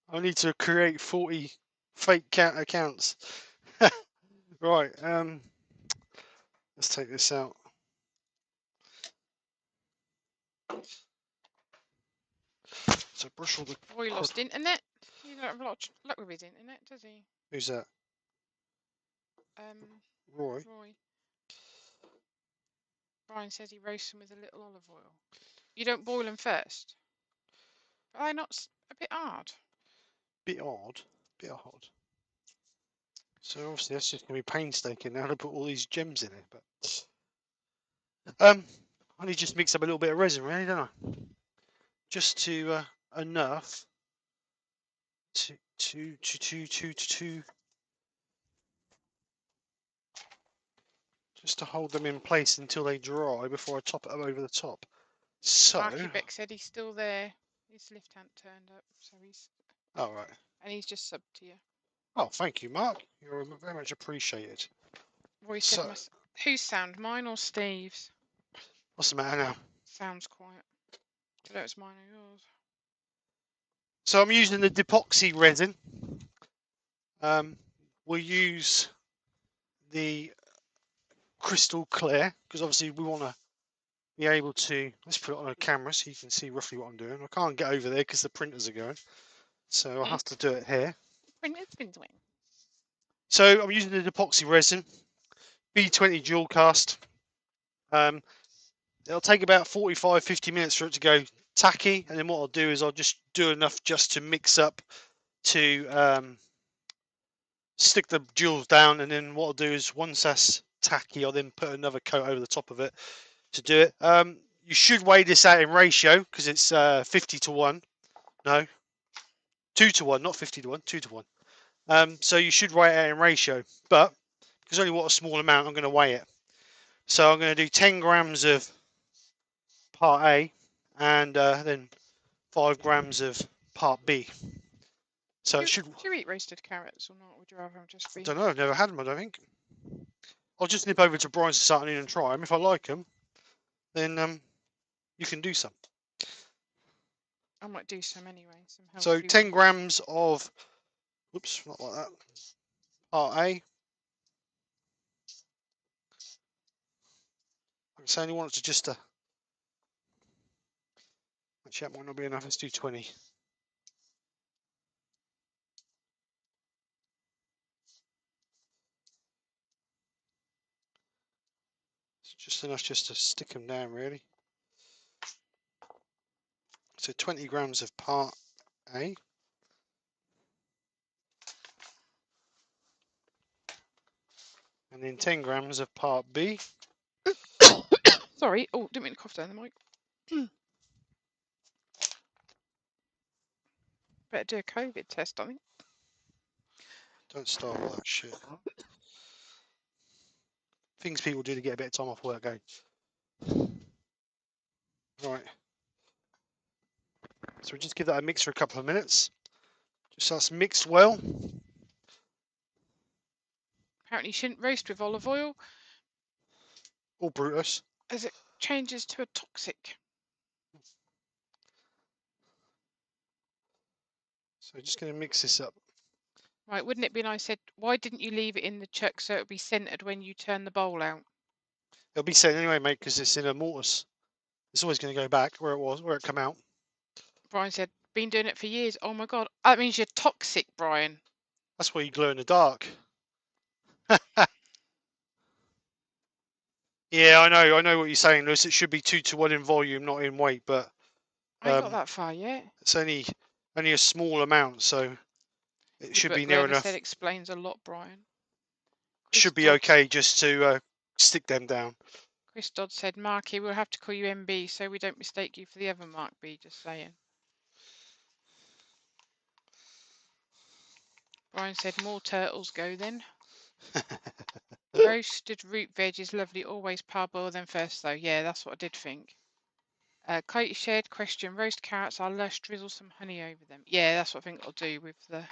I need to create 40 fake accounts. Right, let's take this out. So brush all the. Roy lost internet. He don't have a lot of luck with his internet, does he? Who's that? Roy. Brian says he roasts them with a little olive oil. You don't boil them first? But are they not a bit hard? Bit odd. So obviously that's just going to be painstaking now to put all these gems in it. But I need to just mix up a little bit of resin, really, don't I? Just to enough to just to hold them in place until they dry before I top it up over the top. So. Marky Beck said he's still there. His lift hadn't turned up, so he's. Oh right. And he's just subbed to you. Oh, thank you, Mark. You're very much appreciated. Roy said, whose sound, mine or Steve's? What's the matter now? Sounds quiet. I don't know if it's mine or yours. So I'm using the epoxy resin. We'll use the crystal clear because obviously we want to be able to. Let's put it on a camera so you can see roughly what I'm doing. I can't get over there because the printers are going, so I'll have to do it here. Printer's been doing. So I'm using the epoxy resin, B20 dual cast. It'll take about 45-50 minutes for it to go tacky, and then what I'll do is I'll just do enough just to mix up to stick the jewels down, and then what I'll do is once that's tacky, I'll then put another coat over the top of it to do it. You should weigh this out in ratio because it's 50 to 1. No, 2 to 1, not 50 to 1, 2 to 1. So you should weigh it out in ratio, but because only what a small amount, I'm going to weigh it. So I'm going to do 10 grams of part A and then 5 grams of part B. So it should. Do you eat roasted carrots or not? Would you rather them just be? I don't know. I've never had them. I don't think. I'll just nip over to Brian's this afternoon and try them. If I like them, then you can do some. I might do some anyway. So 10 grams of. Oops, not like that. Part A. I only want it to just. Actually, that might not be enough. Let's do 20. It's just enough just to stick them down, really. So 20 grams of part A. And then 10 grams of part B. Sorry. Oh, didn't mean to cough down the mic. Better do a COVID test, I think. Don't start all that shit. Things people do to get a bit of time off work, eh? Right. So we just give that a mix for a couple of minutes. Just so that's mixed well. Apparently, you shouldn't roast with olive oil All Brutus. as it changes to a toxic. So just going to mix this up. Right, wouldn't it be nice? Said, why didn't you leave it in the chuck so it would be centered when you turn the bowl out? It'll be set anyway, mate, because it's in a mortise. It's always going to go back where it was, where it come out. Brian said, been doing it for years. Oh my God, that means you're toxic, Brian. That's why you glow in the dark. Yeah, I know what you're saying, Lewis. It should be 2-to-1 in volume, not in weight, but I ain't got that far yet. it's only a small amount, so it should But be near Glenn said enough. explains a lot, Brian. Should be okay just to stick them down. Chris Dodd said, Marky, we'll have to call you MB so we don't mistake you for the other Mark B, just saying. Brian said, more turtles go then. Roasted root veg is lovely, always parboil them first though. Yeah, that's what I did think. Katie shared question, roast carrots are lush, drizzle some honey over them. Yeah, that's what I think I'll do with the...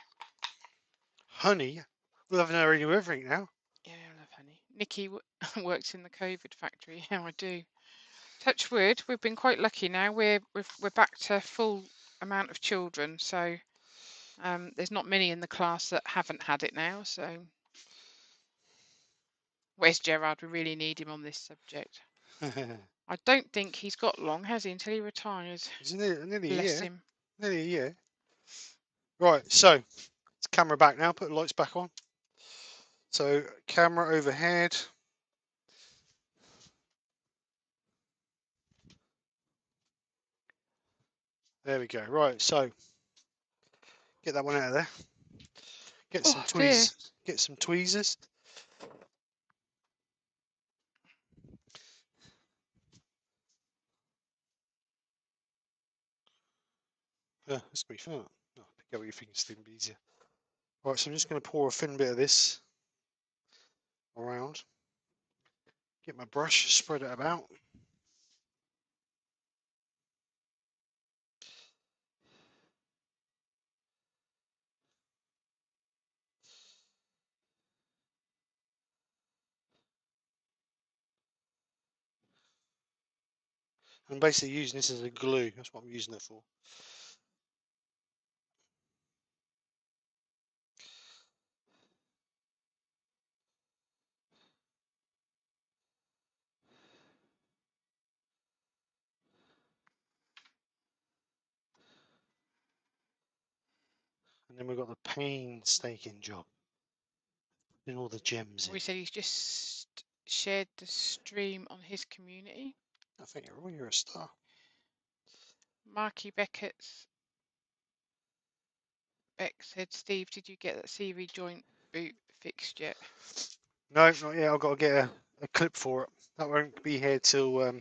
Honey? We're having her with everything now. Yeah, I love honey. Nikki works in the COVID factory. Yeah, I do. Touch wood, we've been quite lucky now. We're back to full amount of children, so there's not many in the class that haven't had it now. So where's Gerard? We really need him on this subject. I don't think he's got long, has he, until he retires? Isn't it nearly a Bless year? him. Nearly a year. Right, so it's camera back now. Put the lights back on. So camera overhead. There we go. Right, so get that one out of there. Get some tweezers. Get some tweezers. Yeah, that's gonna be fun. Oh, pick up your fingers, it's gonna be easier. Right, so I'm just gonna pour a thin bit of this around. Get my brush, spread it about. I'm basically using this as a glue. That's what I'm using it for. And then we've got the painstaking job. Putting all the gems We in. said he's just shared the stream on his community. I think you're a star. Marky Beck said, Steve, did you get that CV joint boot fixed yet? No, not yet. I've got to get a clip for it. That won't be here till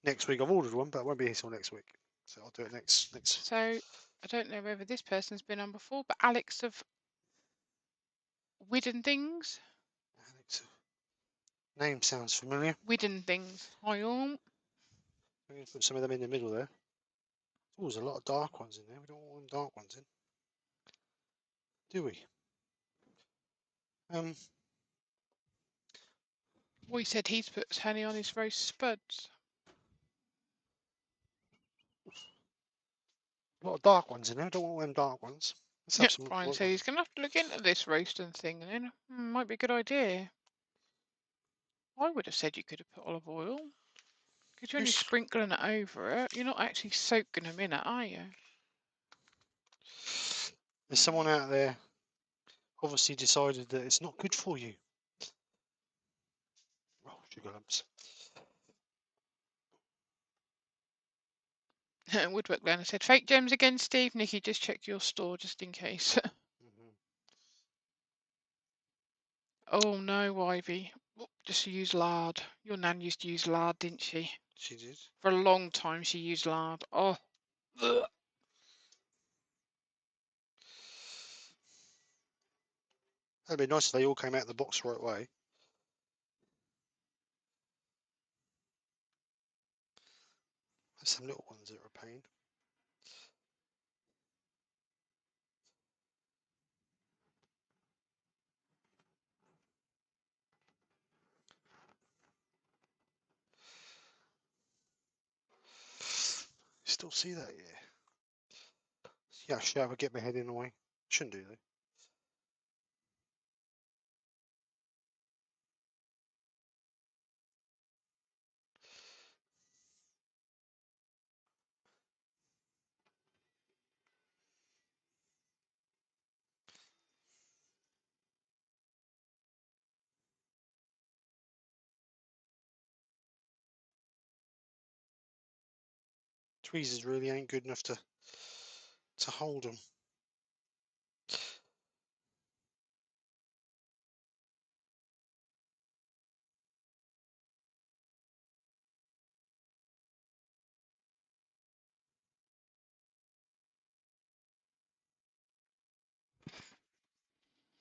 next week. I've ordered one, but it won't be here till next week. So I'll do it next. So I don't know whether this person's been on before, but Alex of Widden Things. Alex, name sounds familiar. Widden Things. Hi all. I'm going to put some of them in the middle there. Oh, there's a lot of dark ones in there. We don't want them dark ones in, do we? We said he's put honey on his roast spuds. A lot of dark ones in there. I don't want them dark ones. Let's have some. Brian said he's going to have to look into this roasting thing then. Might be a good idea. I would have said you could have put olive oil. Because you're only sprinkling it over it. You're not actually soaking them in it, are you? There's someone out there obviously decided that it's not good for you. Oh, sugar lumps. Woodwork learner said, fake gems again, Steve. Nikki, just check your store just in case. Oh no, Ivy. Just use lard. Your nan used to use lard, didn't she? She did. For a long time she used lard. Oh. Ugh. That'd be nice if they all came out of the box the right way. There's some little ones that are a pain. Still see that, yeah. Yeah, should I ever get my head in the way? Shouldn't do though. Tweezers really ain't good enough to hold them.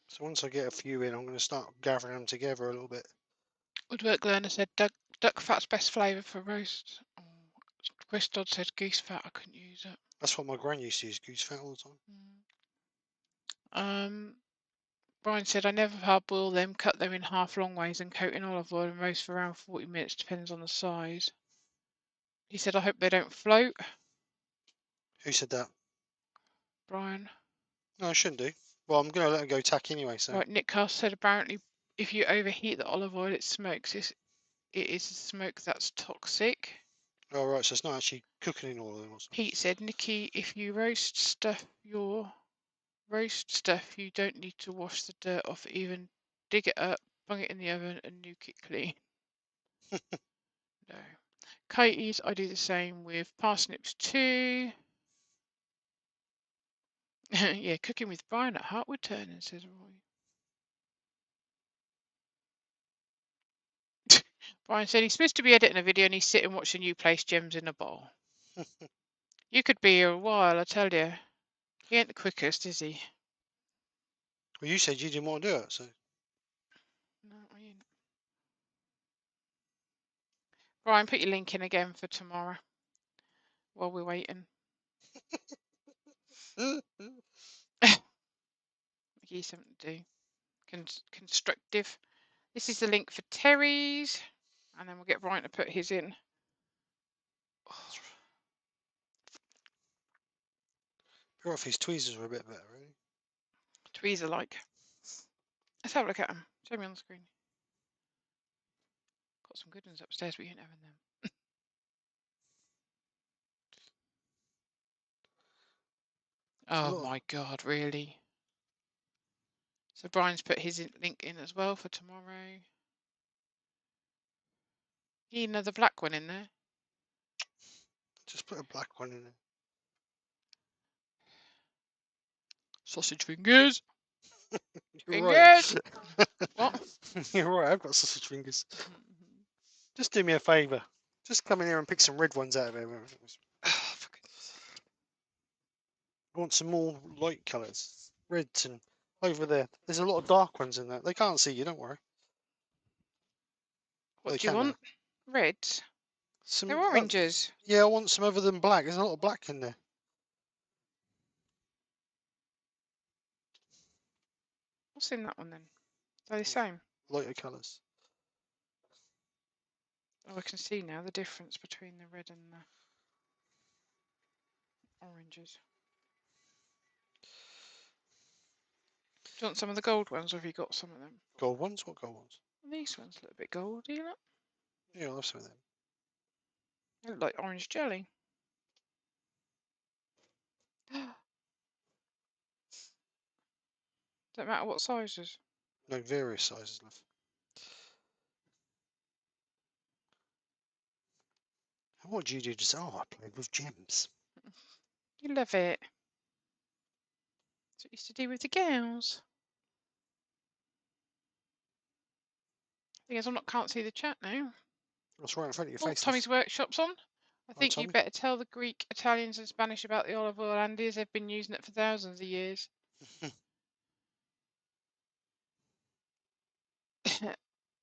So once I get a few in, I'm going to start gathering them together a little bit. Woodwork learner said duck fat's best flavour for roast. Oh, Chris Dodd said goose fat. I couldn't use it. That's what my gran used to use, goose fat all the time. Brian said, I never parboil them, cut them in half long ways and coat in olive oil and roast for around 40 minutes, depends on the size. He said, I hope they don't float. Who said that? Brian. No, I shouldn't do. Well, I'm going to let it go tack anyway, so. Right, Nick Cast said, apparently, if you overheat the olive oil, it smokes. It is smoke that's toxic. Oh, right, so it's not actually cooking in oil or something. Pete said, Nikki, if you roast stuff, you don't need to wash the dirt off, even dig it up, bung it in the oven and nuke it clean. No. Kitties, I do the same with parsnips too. Yeah, cooking with Brian at Woodturning, says Roy. Brian said he's supposed to be editing a video and he's sitting watching you place gems in a bowl. You could be here a while, I tell you. He ain't the quickest, is he? Well, you said you didn't want to do it, so. No, I ain't. Brian, put your link in again for tomorrow while we're waiting. Give you something to do. Constructive. This is the link for Terry's, and then we'll get Brian to put his in. Pure off his tweezers were a bit better, really. Tweezer like. Let's have a look at them. Show me on the screen. Got some good ones upstairs, but you ain't having them. Oh my god, really? So Brian's put his link in as well for tomorrow. Need another black one in there. Just put a black one in there. Sausage fingers. Fingers. Right. What? You're right. I've got sausage fingers. Just do me a favour. Just come in here and pick some red ones out of there. I want some more light colours. Reds and over there. There's a lot of dark ones in there. They can't see you, don't worry. What do you want? Reds? They're oranges. Yeah, I want some other than black. There's a lot of black in there. What's in that one then? They're the same. Lighter colours. Oh, I can see now the difference between the red and the oranges. Do you want some of the gold ones, or have you got some of them? Gold ones? What gold ones? These ones look a bit goldy, look. Yeah, I'll have some of them. They look like orange jelly. Don't matter what sizes. No, various sizes, love. And what do you do? Just, oh, I played with gems. You love it. That's what you used to do with the girls. Thing is, can't see the chat now. That's right in front of your Oh, face. Tommy's workshop's on. I Hi, think you Tommy. better tell the Greek, Italians, and Spanish about the olive oil, Andy, as they've been using it for thousands of years.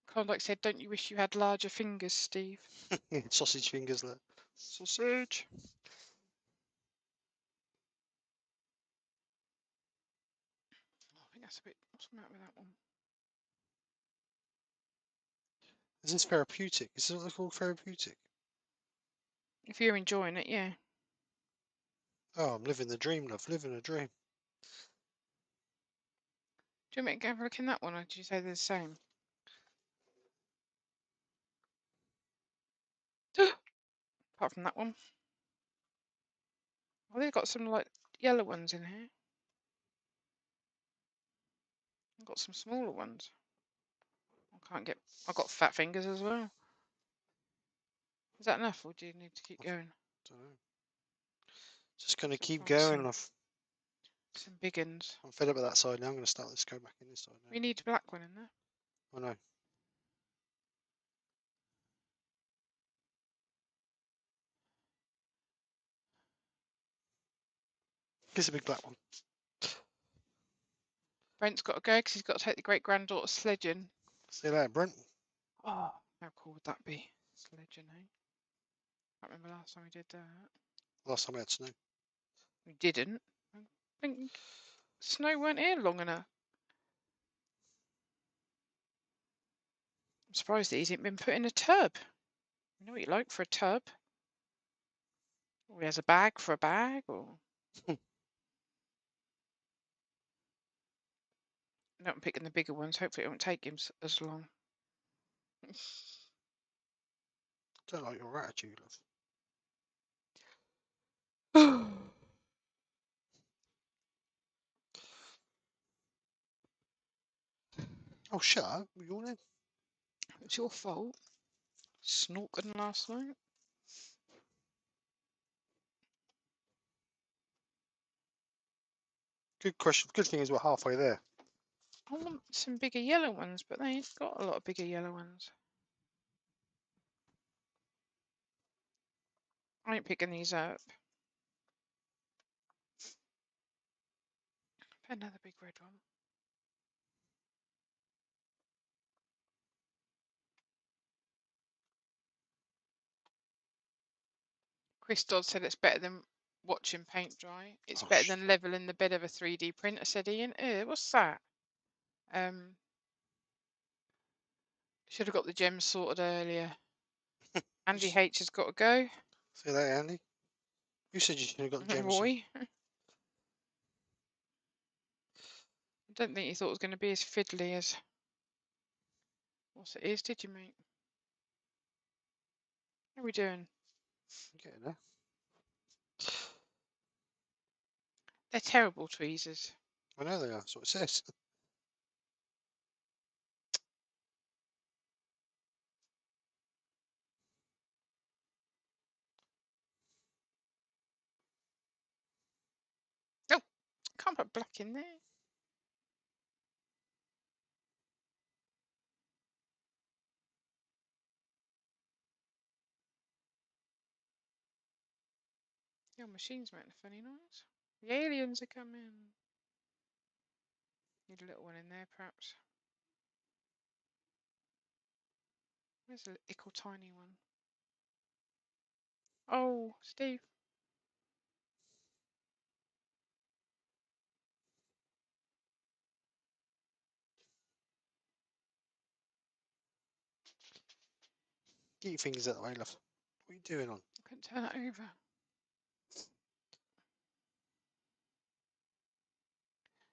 Klondike said, "Don't you wish you had larger fingers, Steve?" Sausage fingers there. Sausage. I think that's a bit. What's the matter with that one? Is this therapeutic? Is it called therapeutic? If you're enjoying it, yeah. Oh, I'm living the dream, love. Living a dream. Do you want me to have a look in that one, or did you say they're the same? Apart from that one. Oh, they've got some like yellow ones in here. I've got some smaller ones. I can't get. I've got fat fingers as well. Is that enough, or do you need to keep going? Don't know. Just gonna keep Find going, love. some big ones. I'm fed up with that side now. I'm gonna start this. Go back in this side now. We need a black one in there. I know. Here's a big black one. Brent's got to go because he's got to take the great granddaughter sledging. See you later, Brent. Oh, how cool would that be? Sledging, eh? I can't remember last time we did that. Last time I had snow. We didn't. I think snow weren't here long enough. I'm surprised that he hasn't been put in a tub. You know what you like for a tub? Or he has a bag for a bag, or. No, I'm picking the bigger ones. Hopefully, it won't take him as long. Don't like your attitude, love. Oh, shut up. Were you all in? It's your fault. Snorking last night. Good question. Good thing is we're halfway there. I want some bigger yellow ones, but they ain't got a lot of bigger yellow ones. I ain't picking these up. Another big red one. Chris Dodd said it's better than watching paint dry. It's Oh, better than leveling the bed of a 3D printer, said Ian. What's that? Should have got the gems sorted earlier. Andy H has got to go. See you later, Andy. You said you should have got gems. Roy. I don't think you thought it was going to be as fiddly as what it is, did you, mate? How are we doing? Getting there. They're terrible tweezers. I know they are. That's what it says. Oh, can't put black in there. Your machine's making a funny noise. The aliens are coming. Need a little one in there, perhaps. Where's a little tiny one? Oh, Steve. Get your fingers out of the way, love. What are you doing on? I couldn't turn it over.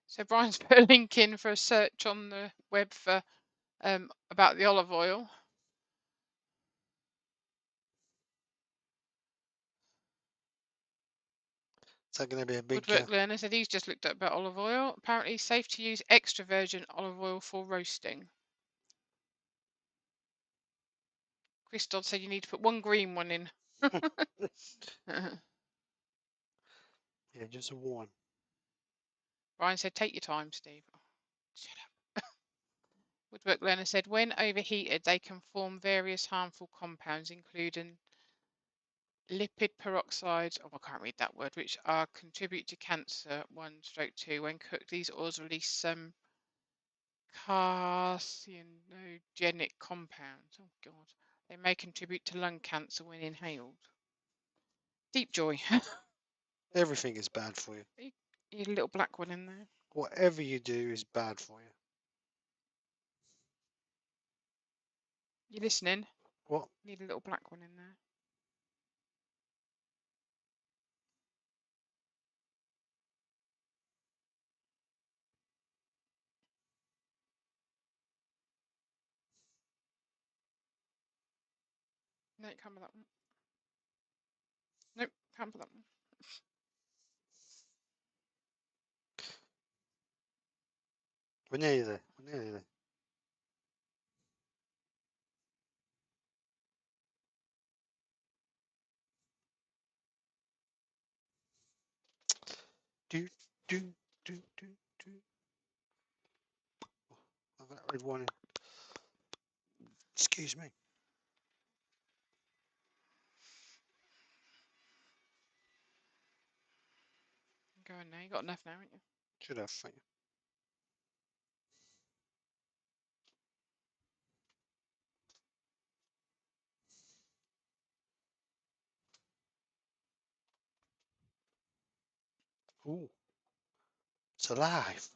So Brian's put a link in for a search on the web for about the olive oil. Is that going to be a big... Woodwork Learner said he's just looked up about olive oil. Apparently safe to use extra virgin olive oil for roasting. Chris Dodd said you need to put one green one in. Yeah, just a one. Brian said, take your time, Steve. Oh, shut up. Woodwork Learner said, when overheated, they can form various harmful compounds, including lipid peroxides, oh, I can't read that word, which are contribute to cancer 1/2. When cooked, these oils release some carcinogenic compounds. Oh, God. They may contribute to lung cancer when inhaled. Deep joy. Everything is bad for you. You had a little black one in there. Whatever you do is bad for you. You listening? What? Need a little black one in there. No, it can't be that one. Nope, can't be that one. We're nearly there. We're nearly there. Do, do, do, do, do. I've got that red one in. Excuse me. Go on now. You got enough now, haven't you? Should have, thank you. Ooh. It's alive.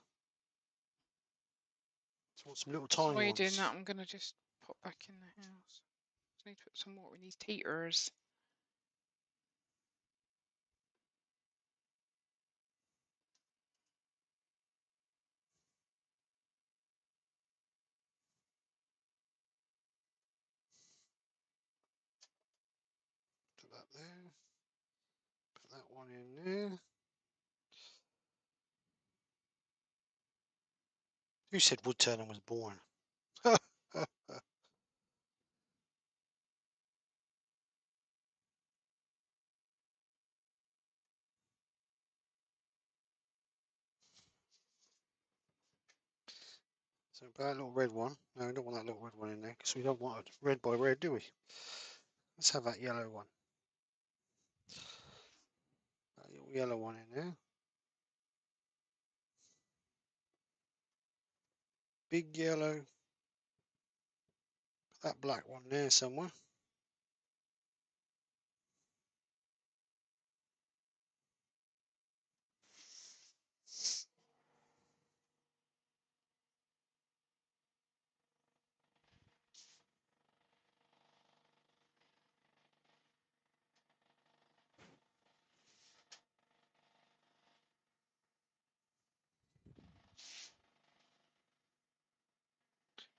Just want some little tiny While you're ones. doing that, I'm going to just pop back in the house. Just need to put some water in these heaters. Put that there. Put that one in there. Who said Woodturning was boring? So put that little red one. No, we don't want that little red one in there because we don't want it red by red, do we? Let's have that yellow one. That little yellow one in there. Big yellow. Put that black one there somewhere.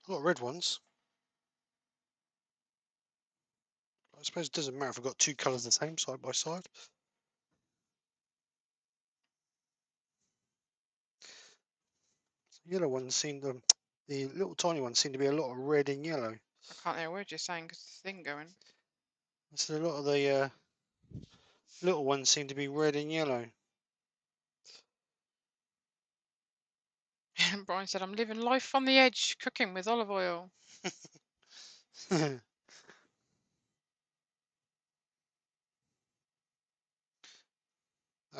A lot of red ones. I suppose it doesn't matter if I've got two colours the same side by side. The yellow ones seem to, the little tiny ones seem to be a lot of red and yellow. I can't hear a word you're saying because the thing going. So a lot of the little ones seem to be red and yellow. Brian said, I'm living life on the edge, cooking with olive oil. That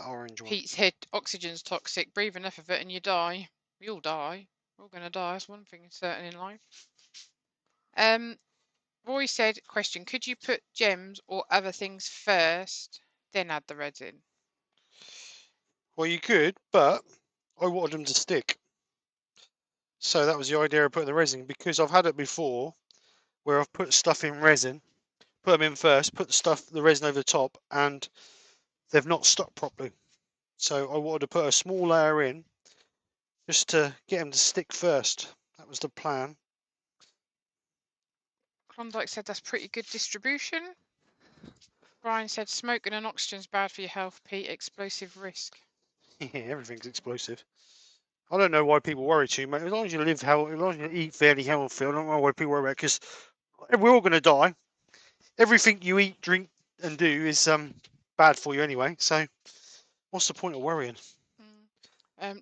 orange one. Pete said, oxygen's toxic, breathe enough of it and you die. We all die. We're all going to die. That's one thing certain in life. Roy said, question, could you put gems or other things first, then add the resin? Well, you could, but I wanted them to stick. So that was the idea of putting the resin, because I've had it before where I've put stuff in resin, put them in first, put the resin over the top, and they've not stuck properly. So I wanted to put a small layer in just to get them to stick first. That was the plan. Klondike said that's pretty good distribution. Brian said smoking and oxygen's bad for your health, Pete. Explosive risk. Yeah, everything's explosive. I don't know why people worry too much. As long as you live healthy, as long as you eat fairly healthy, I don't know why people worry about it, because we're all going to die. Everything you eat, drink, and do is bad for you anyway. So What's the point of worrying?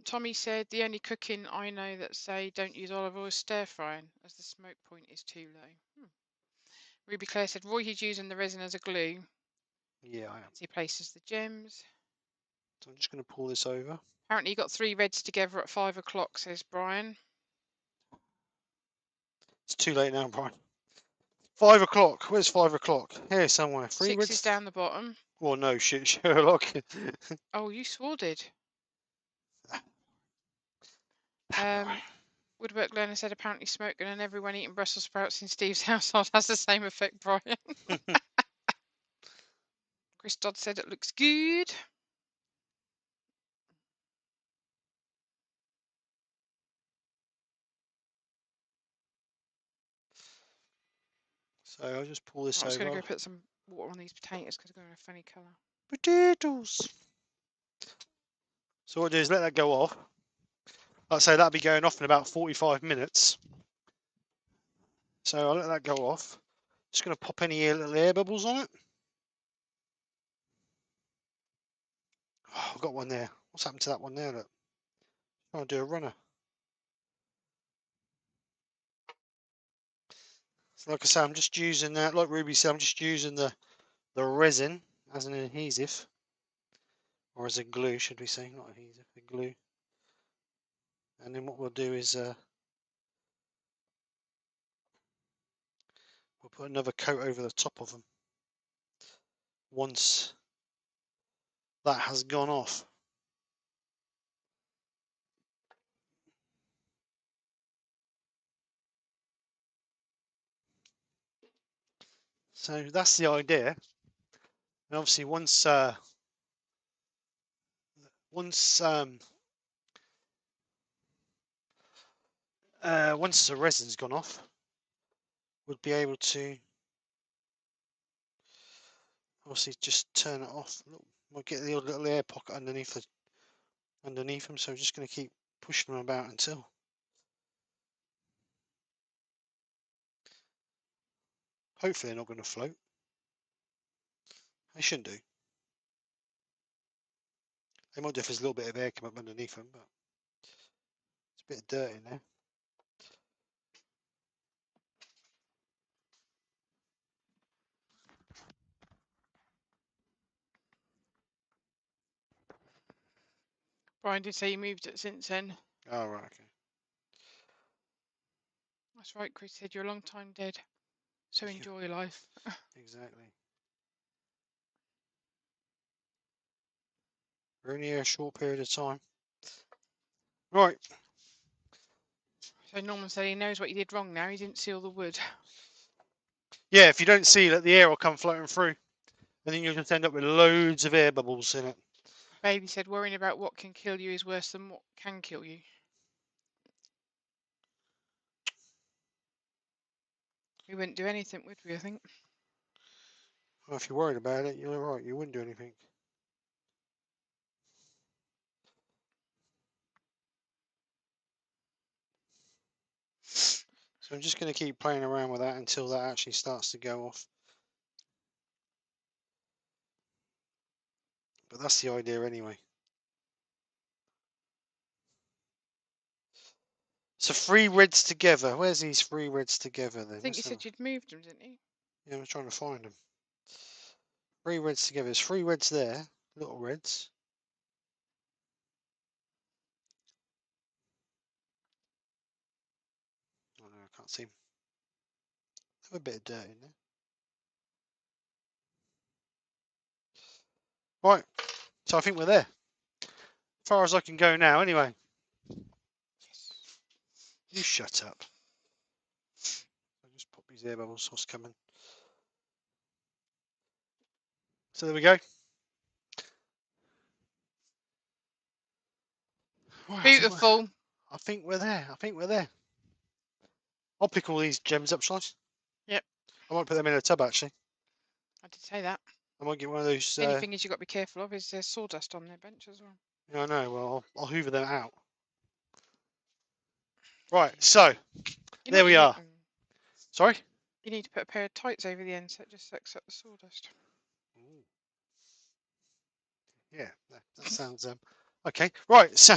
Tommy said the only cooking I know that say don't use olive oil is stir frying, as the smoke point is too low. Ruby Claire said Roy is using the resin as a glue. Yeah, I am. As he places the gems. So I'm just going to pull this over. Apparently you got 3 reds together at 5 o'clock, says Brian. It's too late now, Brian. 5 o'clock. Where's 5 o'clock? Here somewhere. 3 6 reds. is down the bottom. Oh no, shit, Sherlock. Oh, you sworded. Woodwork Learner said apparently smoking and everyone eating Brussels sprouts in Steve's household has the same effect, Brian. Chris Dodd said it looks good. So I'll just pull this I'm just over. going to go put some water on these potatoes because they're going a funny colour. Potatoes. So what I'll do is let that go off. Like I say, that'll be going off in about 45 minutes. So I'll let that go off. Just going to pop any little air bubbles on it. Oh, I've got one there. What's happened to that one there? Look. I'm trying to do a runner. So like I say, I'm just using that, like Ruby said, I'm just using the resin as an adhesive. Or as a glue, should we say, not adhesive, a glue. And then what we'll do is we'll put another coat over the top of them once that has gone off. So that's the idea. And obviously once the resin's gone off, we'll be able to obviously just turn it off. We'll get the little air pocket underneath them. So I'm just going to keep pushing them about until hopefully they're not going to float. They shouldn't do. They might do if there's a little bit of air come up underneath them, but it's a bit of dirt in there. Brian did say he moved it since then. Oh, right, okay. That's right, Chris said you're a long time dead. So enjoy life. Exactly. We're only here a short period of time. Right. So Norman said he knows what he did wrong now. He didn't seal the wood. Yeah, if you don't seal it, the air will come floating through. And then you'll just end up with loads of air bubbles in it. Bailey said worrying about what can kill you is worse than what can kill you. We wouldn't do anything, would we, I think? Well, if you're worried about it, you're right. You wouldn't do anything. So I'm just going to keep playing around with that until that actually starts to go off. But that's the idea anyway. So 3 reds together. Where's these 3 reds together then? I think you said you'd moved them, didn't you? Yeah, I'm trying to find them. 3 reds together. There's 3 reds there. Little reds. Oh no, I can't see them. Have a bit of dirt in there. Right. So I think we're there. As far as I can go now anyway. Yes. You shut up. I'll just pop these air bubbles. What's coming? So there we go. Right, Beautiful. I think we're there. I think we're there. I'll pick all these gems up, shall I? Yep. I might put them in a tub actually. I did say that. I might get one of those. The only thing is you've got to be careful of is there's sawdust on their bench as well. Yeah, I know. Well, I'll hoover them out. Right. So there we are. Sorry. You need to put a pair of tights over the end so it just sucks up the sawdust. Yeah, that sounds okay. Right, so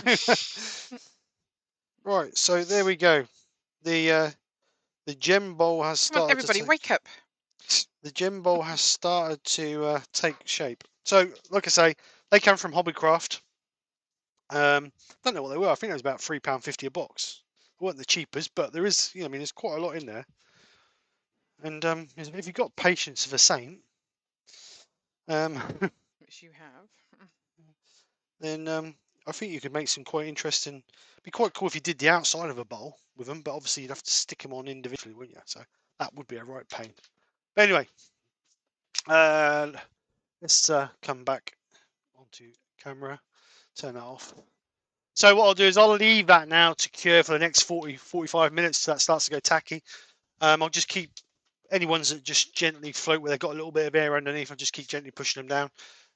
right, so there we go. The gem bowl has Come on, started everybody, wake up. the gem bowl has started to take shape. So, like I say, they come from Hobbycraft. Don't know what they were. I think it was about £3.50 a box. They weren't the cheapest, but there is, I mean, there's quite a lot in there. And if you've got patience of a saint, um, Which you have. then I think you could make some quite interesting. It'd be quite cool if you did the outside of a bowl with them, but obviously you'd have to stick them on individually, wouldn't you? So that would be a right pain. But anyway, let's come back onto camera. Turn that off. So what I'll do is I'll leave that now to cure for the next 45 minutes till that starts to go tacky. I'll just keep any ones that just gently float where they've got a little bit of air underneath. I'll just keep gently pushing them down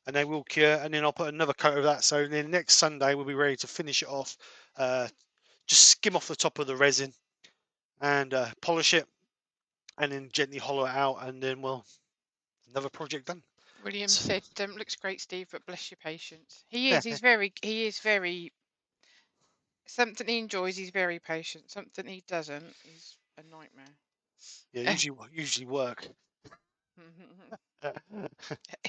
and they will cure. And then I'll put another coat of that. So then next Sunday we'll be ready to finish it off. Just skim off the top of the resin and polish it and then gently hollow it out. And then, well, another project done. William So, said, "Looks great, Steve, but bless your patience." He is. He's very. Something he enjoys, he's very patient. Something he doesn't, he's a nightmare. yeah, usually work.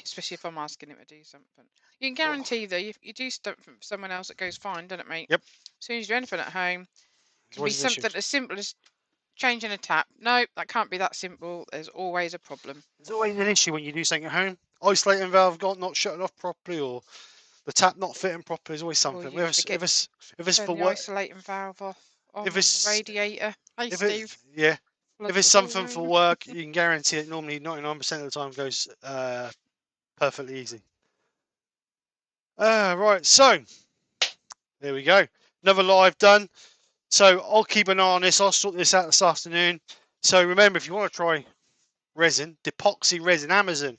Especially if I'm asking him to do something. You can Oh, guarantee that if you do stuff for someone else, it goes fine, doesn't it, mate? yep. As soon as you do anything at home, it There's can be always an issue. something as simple as changing a tap. No, that can't be that simple. There's always a problem. There's always an issue when you do something at home. Isolating valve not shutting off properly, or the tap not fitting properly. There's always Or something. you forget If it's turn for the work, isolating valve on if the it's radiator. Hey, if it Steve, yeah, if floods it's the whole something for room. work, you can guarantee it. Normally, 99% of the time goes perfectly easy. Right. So there we go. Another live done. So I'll keep an eye on this. I'll sort this out this afternoon. So remember, if you want to try resin, epoxy resin, Amazon.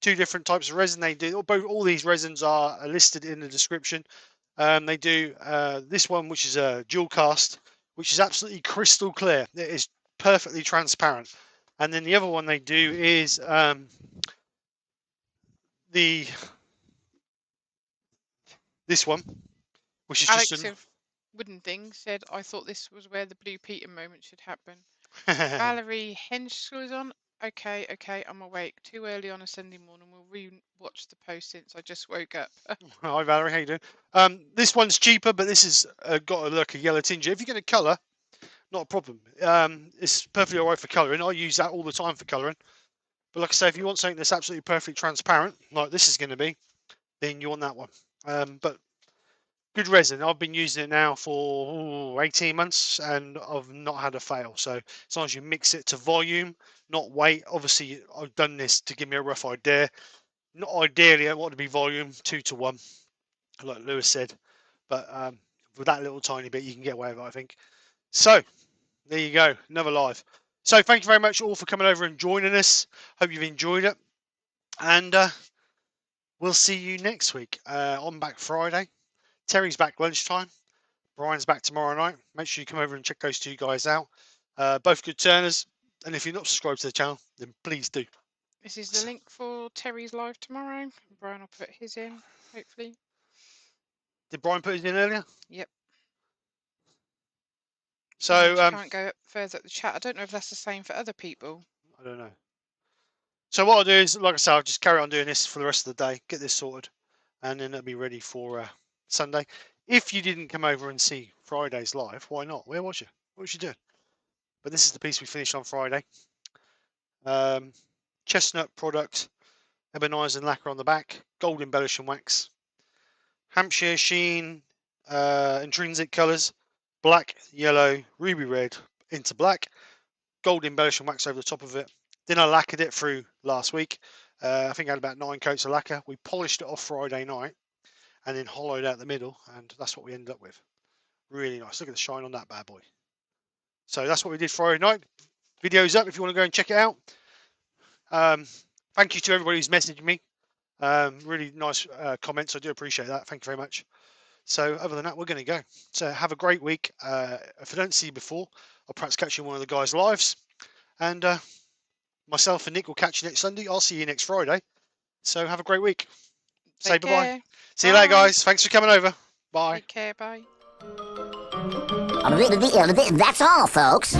Two different types of resin they do. All these resins are listed in the description. They do this one, which is a dual cast, which is absolutely crystal clear. It is perfectly transparent. And then the other one they do is this one, which is just Alex of Wooden Things said, "I thought this was where the Blue Peter moment should happen." Valerie Henschel is on. Okay, I'm awake. Too early on a Sunday morning. We'll re-watch the post since I just woke up. Hi Valerie, how you doing? This one's cheaper, but this has got a yellow tinge. If you're going to colour, not a problem. It's perfectly alright for colouring. I use that all the time for colouring. But like I say, if you want something that's absolutely perfectly transparent, like this is going to be, then you want that one. But good resin. I've been using it now for 18 months and I've not had a fail. So as long as you mix it to volume, not weight. Obviously, I've done this to give me a rough idea. Not ideally, I want to be volume 2-to-1, like Lewis said. But with that little tiny bit, you can get away with it, I think. So there you go, another live. So thank you very much all for coming over and joining us. Hope you've enjoyed it. And we'll see you next week. I'm back Friday. Terry's back lunchtime. Brian's back tomorrow night. Make sure you come over and check those two guys out. Both good turners. And if you're not subscribed to the channel, then please do. This is the link for Terry's live tomorrow. Brian will put his in, hopefully. Did Brian put his in earlier? Yep. So you can't go further up the chat. I don't know if that's the same for other people. I don't know. So what I'll do is, like I said, I'll just carry on doing this for the rest of the day, get this sorted, and then it'll be ready for Sunday. If you didn't come over and see Friday's live, why not? Where was you? What was you doing? But this is the piece we finished on Friday. Chestnut product, ebonized and lacquer on the back, gold embellishing wax, Hampshire sheen, intrinsic colours, black, yellow, ruby red into black, gold embellishing wax over the top of it. Then I lacquered it through last week. I think I had about 9 coats of lacquer. We polished it off Friday night and then hollowed out the middle, and that's what we ended up with. Really nice. Look at the shine on that bad boy. So that's what we did Friday night. Video's up if you want to go and check it out. Thank you to everybody who's messaged me. Really nice comments. I do appreciate that. Thank you very much. So other than that, we're going to go. So have a great week. If I don't see you before, I'll perhaps catch you in one of the guys' lives. And myself and Nick will catch you next Sunday. I'll see you next Friday. So have a great week. Say Take bye-bye. care. See you later, Bye. guys. Thanks for coming over. Bye. Take care. Bye. That's all, folks.